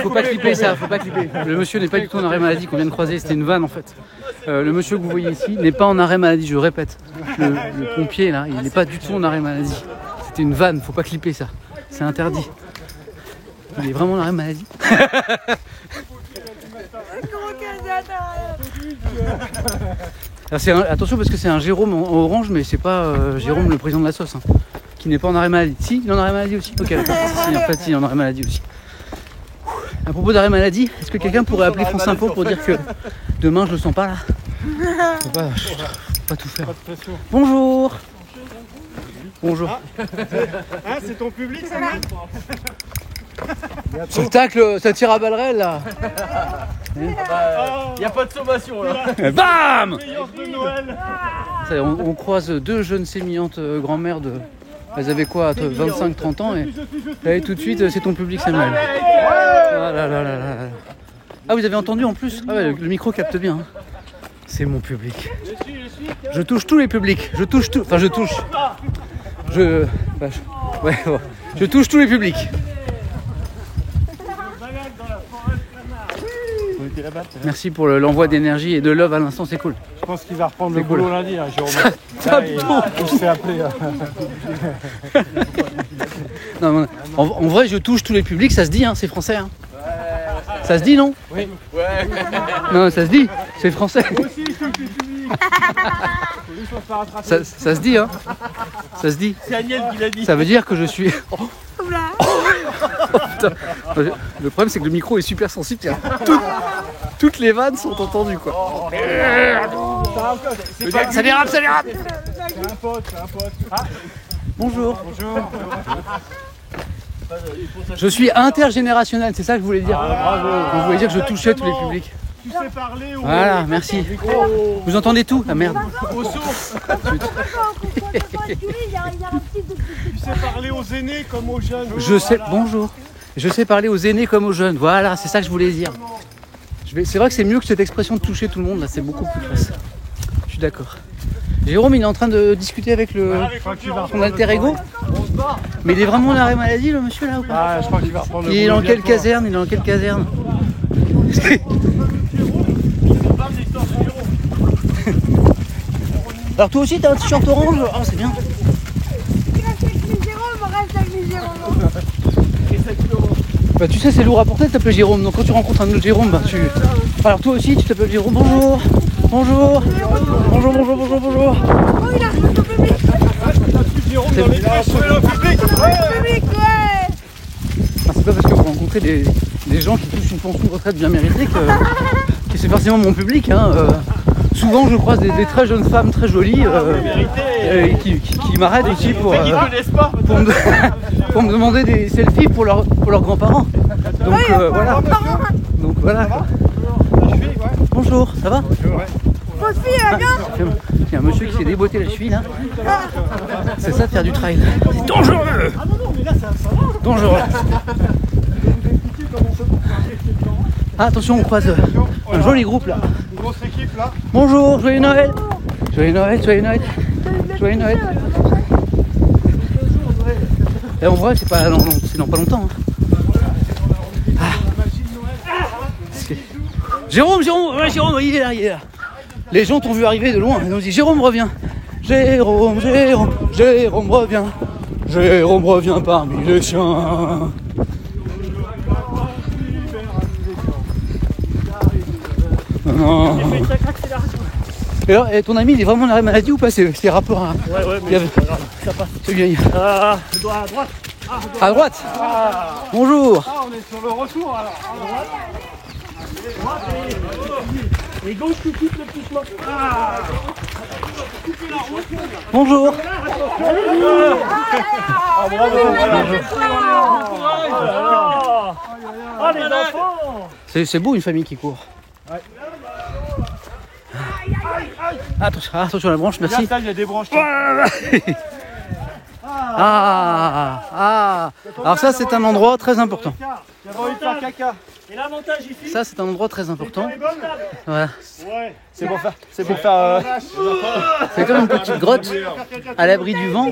Faut pas clipper ça, faut pas clipper. Le monsieur n'est pas du tout en arrêt maladie qu'on vient de croiser, c'était une vanne en fait. Le monsieur que vous voyez ici n'est pas en arrêt maladie, je répète. Le pompier là, il n'est pas du tout en arrêt maladie. C'était une vanne, faut pas clipper ça. C'est interdit. Il est vraiment en arrêt maladie. Alors attention parce que c'est un Jérôme en orange, mais c'est pas Jérôme le président de la sauce. Hein. qui n'est pas en arrêt maladie. Si, il est en arrêt maladie aussi. Ok, d'accord. Si, en fait, si, il est en arrêt maladie aussi. À propos d'arrêt maladie, est-ce que quelqu'un pourrait appeler France Info pour dire que demain je le sens pas là? Je peux pas tout faire. Bonjour. Bonjour. Hein, c'est ton public, ça mec? Ce tacle, ça tire à balles réelles là. Il n'y a pas de sommation là. Bam! De Noël. Ça y est, on croise deux jeunes sémillantes grand-mères de. Elles avaient quoi, 25-30 ans et là tout de suite c'est ton public Samuel. Ah là là là là. Ah vous avez entendu en plus? Ah ouais, le micro capte bien. Hein. C'est mon public. Je touche tous les publics. Je touche tout. Enfin je touche. Ouais, bon. Je touche tous les publics. Merci pour l'envoi d'énergie et de love à l'instant, c'est cool. Je pense qu'il va reprendre le cool. boulot lundi, hein, Jérôme. Tape Il se fait appeler. Non, en vrai, je touche tous les publics, ça se dit, hein, c'est français. Hein. Ça se dit, non? Oui. Non, ça se dit, c'est français. Aussi, je touche les publics. Ça se dit, hein. Ça se dit. C'est Agnès qui l'a dit. Ça veut dire que je suis. Oula. Putain. Le problème, c'est que le micro est super sensible. Toutes les vannes sont entendues, quoi. Ça dérape, ça dérape. C'est un pote. Bonjour. Je suis intergénérationnel, c'est ça que je voulais dire. Bravo. Je voulais dire que je touchais tous les publics. Tu sais parler au Voilà, merci. Vous entendez tout? Ah merde. aux sources. Tu sais parler aux aînés comme aux jeunes. Je sais, bonjour. Je sais parler aux aînés comme aux jeunes. Voilà, c'est ça que je voulais dire. C'est vrai que c'est mieux que cette expression de toucher tout le monde, là, c'est beaucoup plus classe. Je suis d'accord. Jérôme, il est en train de discuter avec son alter ego. Mais il est vraiment en arrêt maladie, le monsieur, là, ou pas? Ah, je crois qu'il va reprendre le Il est boulot dans quelle bientôt. caserne? Il est dans quelle caserne? Alors toi aussi, t'as un t-shirt orange? Oh, c'est bien. Reste avec les Jérôme, reste avec les Jérôme. Bah tu sais, c'est lourd à porter de t'appeler Jérôme, donc quand tu rencontres un autre Jérôme, bah tu... Alors toi aussi, tu t'appelles Jérôme, bonjour. Bonjour. Bonjour, bonjour, bonjour, bonjour. Oh, il a reçu son public. Jérôme dans les traits, sauver le public. Public, ouais. Ah, c'est pas parce que vous rencontrez des gens qui touchent une pension de retraite bien méritée que c'est forcément mon public. Hein. Souvent, je croise des très jeunes femmes très jolies qui m'arrêtent aussi pour me demander des selfies pour leurs grands-parents. Donc voilà. Donc voilà. Quoi. Bonjour, ça va? Votre fille, elle vient. Il y a un monsieur qui s'est déboîté la cheville là. C'est ça de faire du trail. C'est dangereux. Dangereux. Ah, attention, on croise un joli groupe là. Une grosse équipe là. Bonjour, joyeux Noël. Joyeux Noël, joyeux Noël. Joyeux Noël. Et en vrai, c'est dans pas longtemps. Hein. Ah. Jérôme, ouais, Jérôme, il est là. Les gens t'ont vu arriver de loin. Ils ont dit Jérôme revient. Jérôme revient. Jérôme revient parmi les chiens. Non. Et ton ami, il est vraiment en arrêt maladie ou pas? C'est rapport à... Ouais, mais c'est pas grave, ça passe. C'est bien. Je dois à droite. À droite. Bonjour. Ah, on est sur le retour alors. Et gauche tout de suite le petit chemin. Bonjour. Ah les enfants. C'est beau une famille qui court. Attention à la branche, merci. Il y a des branches. Alors ça c'est un endroit très important. Il y a envie de faire caca. Et l'avantage ici, Ça c'est un endroit très important. les bonnes tables. Voilà. Ouais. C'est pour faire. C'est comme une petite grotte à l'abri du vent.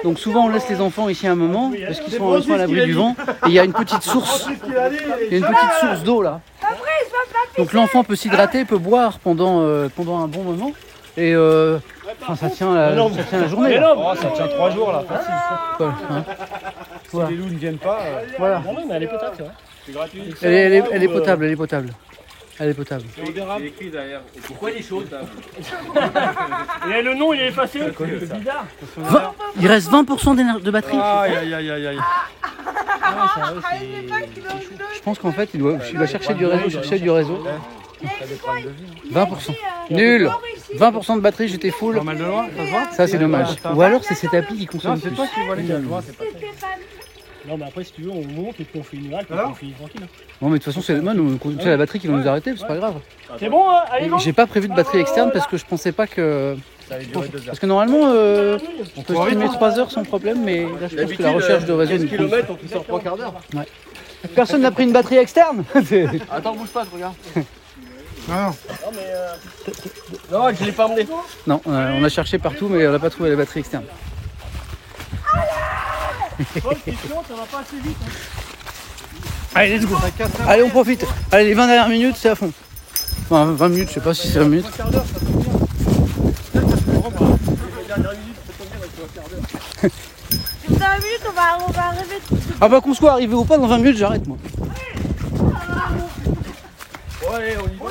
Donc souvent on laisse les enfants ici un moment parce qu'ils sont à l'abri du vent. Et il y a une petite source. Il y a une petite source d'eau là. Donc l'enfant peut s'hydrater, peut boire pendant un bon moment. Et ça tient la journée. Là. Oh, ça tient 3 jours là. Voilà, hein. Voilà. Si les loups ne viennent pas. Voilà. Non, mais elle est potable, c'est vrai. C'est gratuit. Elle est potable, elle est potable. Elle est potable. C'est écrit derrière. Pourquoi elle est chaude? Et le nom il est effacé, c'est bizarre. Il reste 20% de batterie. Aïe. Je pense qu'en fait, il doit chercher du réseau. 20%. Nul. 20% de batterie, j'étais full. Pas mal de loin, ça se voit. Ça, c'est dommage. Ou alors, c'est cette appli qui consomme Non, c'est plus. toi qui vois les gars. Moi, c'est pas Non mais après si tu veux on monte et puis on fait une halte et puis on finit tranquille. Bon, mais de toute façon, c'est demain, c'est la batterie qui va nous arrêter, c'est pas grave. C'est bon hein, allez go. J'ai pas prévu de batterie externe parce que je pensais pas que. Ça allait durer 2 heures. Parce que normalement, on peut streamer 3 heures sans problème, mais là, je pense que la recherche de réseau. 15 nous pousse. km, on peut faire 3 quarts d'heure. Personne n'a pris une batterie externe. Attends, bouge pas, je regarde. Non. Non, je l'ai pas emmené. Non, on a cherché partout, mais on n'a pas trouvé la batterie externe. Bonne question, ça va pas assez vite. Hein. Allez, let's go. Allez, on profite. Allez, les 20 dernières minutes, c'est à fond. Enfin, 20 minutes, je sais pas si c'est 20 minutes. Dans 20 minutes, on va arriver. Ah bah qu'on soit arrivé ou pas, dans 20 minutes, j'arrête moi. Ouais, on y va.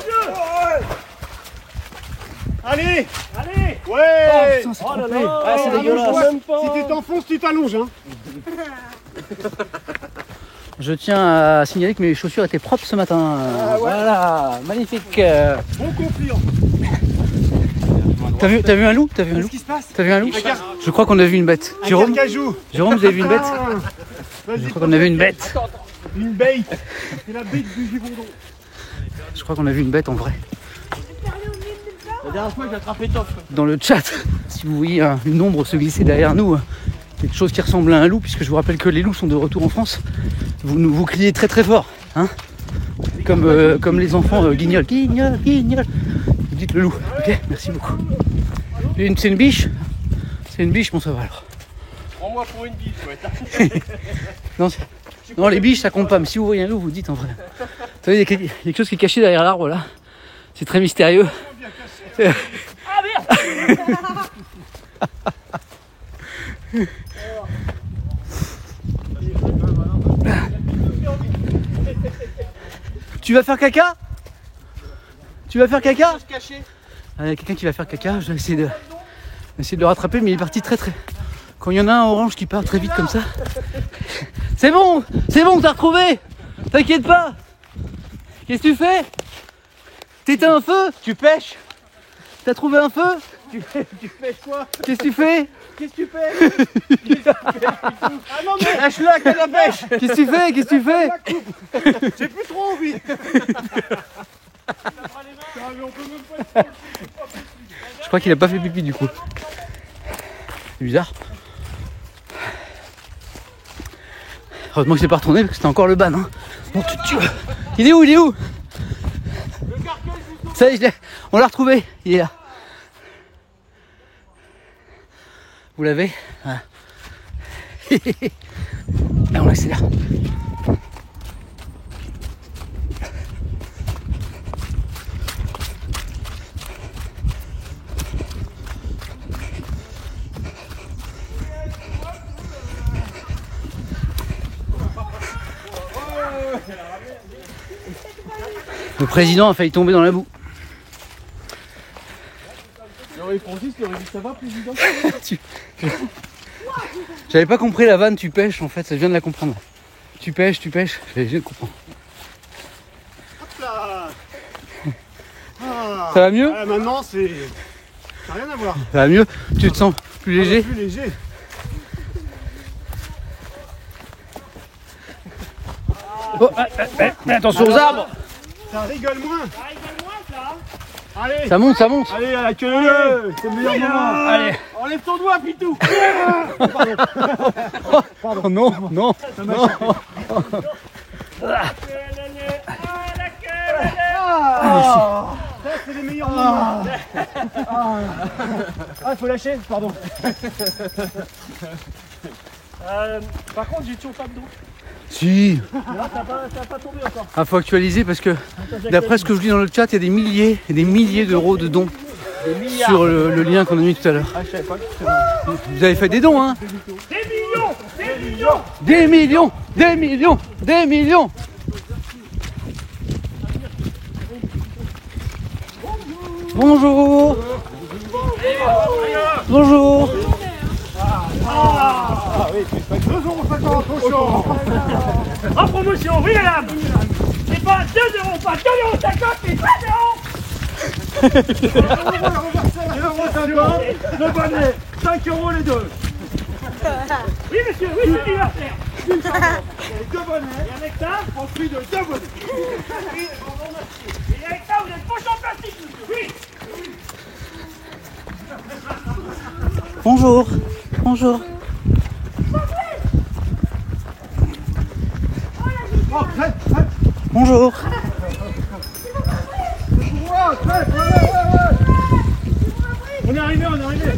Allez. Allez. Ouais. Putain, c'est Oh là trompé. là. Ah, c'est dégueulasse. Même pas. Si tu t'enfonces, tu t'allonges. Hein. Je tiens à signaler que mes chaussures étaient propres ce matin. Voilà, magnifique. Bon confiant. T'as vu un loup? Qu'est-ce qui se passe? T'as vu un loup? Regarde. Je crois qu'on a vu une bête. Jérôme, Carcajou. Jérôme, vous avez vu une bête? Je crois qu'on a vu une bête. Une bête. C'est la bête du Givaudan. Je crois qu'on a vu une bête en vrai. La dernière fois, j'ai attrapé Toff. Dans le chat, si vous voyez une ombre se glisser derrière nous, quelque chose qui ressemble à un loup, puisque je vous rappelle que les loups sont de retour en France, vous criez très très fort, hein, comme les enfants guignol, guignol, guignol. Vous dites le loup. Ok, merci beaucoup. C'est une biche? C'est une biche, bon ça va alors. Prends-moi pour une biche, ouais. Non, les biches ça compte pas, mais si vous voyez un loup, vous dites en vrai. Vous savez, il y a quelque chose qui est caché derrière l'arbre là. C'est très mystérieux. Ah merde. Tu vas faire caca? Tu vas faire caca? Se cacher. Il y a quelqu'un qui va faire caca, je vais essayer de le rattraper, mais il est parti très très. Quand il y en a un orange qui part très vite comme ça. C'est bon, t'as retrouvé. T'inquiète pas. Qu'est-ce que tu fais? T'éteins un feu? Tu pêches? T'as trouvé un feu? Tu fais quoi? Qu'est-ce que tu fais? Qu'est-ce que tu fais? Ah non, mais lâche-le à canne à pêche. Qu'est-ce que tu fais? J'ai plus trop envie. Je crois qu'il a pas fait pipi du coup. C'est bizarre. Heureusement que c'est pas retourné parce que c'était encore le ban. Hein. Bon, il est où? Ça y est, on l'a retrouvé. Il est là. Vous l'avez? Ah. Là, on accélère. Le président a failli tomber dans la boue. Francis, il aurait dit ça va, président. J'avais pas compris la vanne, tu pêches en fait, ça vient de la comprendre. Tu pêches, je viens de comprendre. Hop là. Ah. Ça va mieux? Ah, maintenant, c'est. Ça n'a rien à voir. Ça va mieux? Tu te sens plus léger? Plus léger. Oh, attention aux arbres! Ça rigole moins. Allez. Ça monte! Allez, à la queue. C'est le meilleur moment. Allez! Enlève ton doigt, Pitou. Oh non! Ça, c'est les meilleurs moments. Ah, il faut lâcher, pardon. Par contre j'ai toujours pas de dos. Si! Là t'as pas tombé encore. Ah, faut actualiser parce que d'après ce que je lis dans le chat, il y a des milliers et des milliers d'euros de dons sur le lien qu'on a mis tout à l'heure. Ah, je savais pas que c'était Vous avez fait des dons, hein? Des millions! Bonjour. Bonjour. Ah oui, tu fais 2,50 € au champ. En promotion, oui madame. C'est pas 2 €, pas 2,50 €, mais 3 €. Le bonnet, 5 € les deux. Oui monsieur, oui c'est l'anniversaire. Les deux bonnets, Et avec ça, en prix de 2 bonnets. oui, et avec ça, vous êtes poche en plastique, monsieur. Oui. Bonjour. Bonjour. Oh, traite, traite. Bonjour. Oh, traite, ouais. On est arrivé, on est arrivé.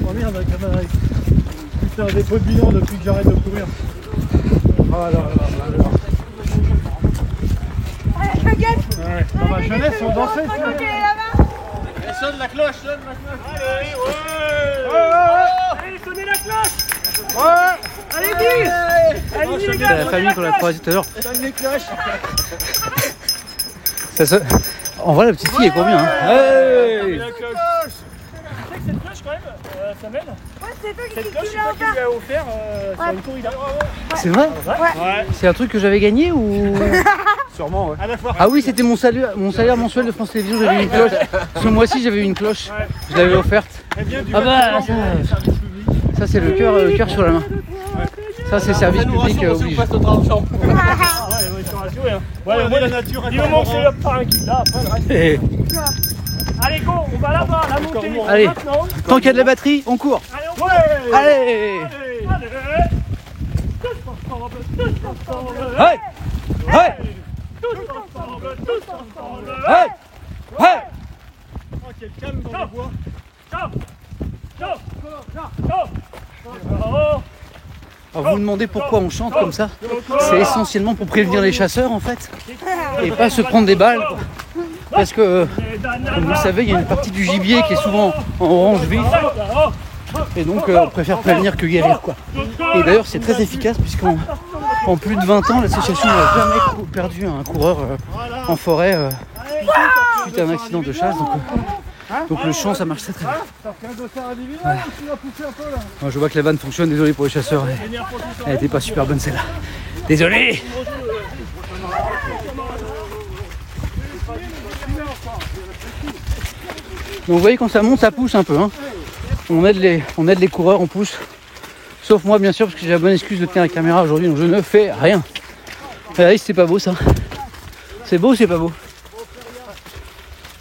Oh merde, avec la main. Putain, des pots de bilan depuis que j'arrête de courir. Oh là là là là. Ouais, dans ma jeunesse, on dansait. Sonne la cloche, sonne la cloche. Allez, ouais. Allez, sonnez la cloche. Ouais. Allez-y. Allez-y les C'est gars. la famille qu'on a croisée tout à l'heure. Sonne les cloches. En vrai, la petite fille est court bien. Hein. Hey. La cloche. Tu sais que cette cloche quand même, Samuel, Ouais, c'est toi cette qui cloche, je l'as sais pas qui lui offert. a offert sur une corrida. C'est vrai? Ouais. C'est un truc que j'avais gagné ou... Sûrement, ouais. À la fois. Ah oui, c'était mon salaire mensuel de France Télévisions, j'avais eu une cloche. Ce mois-ci, j'avais eu une cloche. Je l'avais offerte. Elle vient du Ah bah, service public. ça c'est le cœur sur la main. Ça c'est service public oblige. Ah ouais, ils sont rassurés. Hein. Ouais, Ouais, la nature du moment que c'est le pain qui l'a, après le reste. Et Allez, go, on va là-bas, la montée. Allez. Maintenant. tant qu'il y a de la batterie, on court. Allez, on va. Allez. Allez. Tous ensemble, tous ensemble. Ouais. Ouais. Tous ensemble, tous ensemble. Ouais. Ouais. Oh, quel calme dans les bois. Ciao. Ciao. Ciao. Alors vous vous demandez pourquoi on chante comme ça? C'est essentiellement pour prévenir les chasseurs en fait. Et pas se prendre des balles. Quoi. Parce que, comme vous le savez, il y a une partie du gibier qui est souvent en orange vif. Et donc on préfère prévenir que guérir quoi. Et d'ailleurs c'est très efficace puisqu'en plus de 20 ans l'association n'a jamais perdu un coureur en forêt suite à un accident de chasse. Donc le chant ça marche très très bien. T'as fait un dossard individuel ou tu l'as poussé un peu là? Moi, je vois que la vanne fonctionne, désolé pour les chasseurs. Elle était pas super bonne celle-là. Désolé. Donc vous voyez quand ça monte ça pousse un peu. Hein. On aide les coureurs, on pousse. Sauf moi bien sûr parce que j'ai la bonne excuse de tenir la caméra aujourd'hui donc je ne fais rien. Regardez c'est pas beau ça. C'est beau ou c'est pas beau?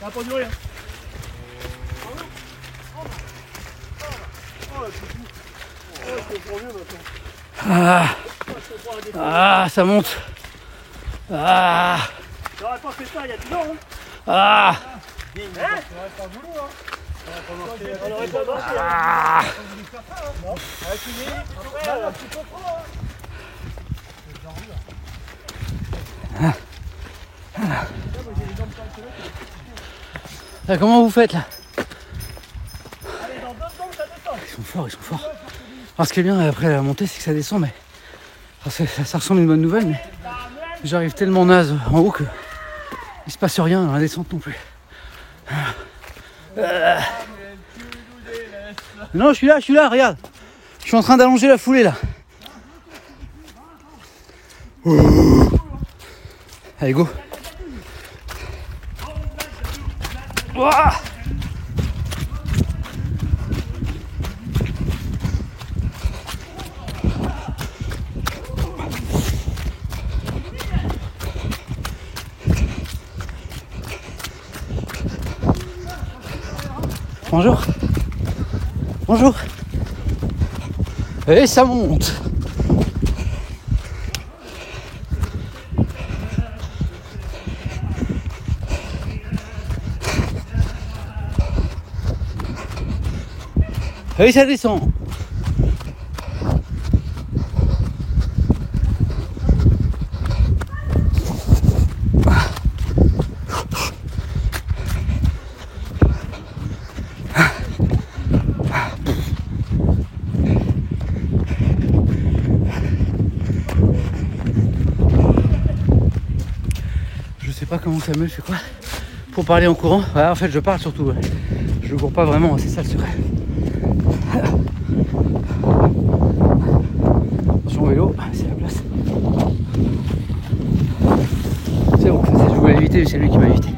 Ça n'a pas duré. Ah ça monte. Ah J'aurais pas fait ça il y a 10 ans. Hein. ah On aurait pas marché. ah. Là, comment vous faites là? Ils sont forts, ils sont forts. Alors ce qui est bien après la montée c'est que ça descend mais ça ressemble à une bonne nouvelle mais j'arrive tellement naze en haut que il se passe rien dans la descente non plus. Non je suis là, regarde. Je suis en train d'allonger la foulée là. Allez go. Ouah. Bonjour. Bonjour. Et ça monte. Et ça descend. pas comment Samuel fait quoi pour parler en courant. Ouais, en fait, je parle surtout. Ouais. Je cours pas vraiment, c'est ça le secret. Attention au vélo, c'est la place. C'est bon, je voulais l'éviter, mais c'est lui qui m'a évité.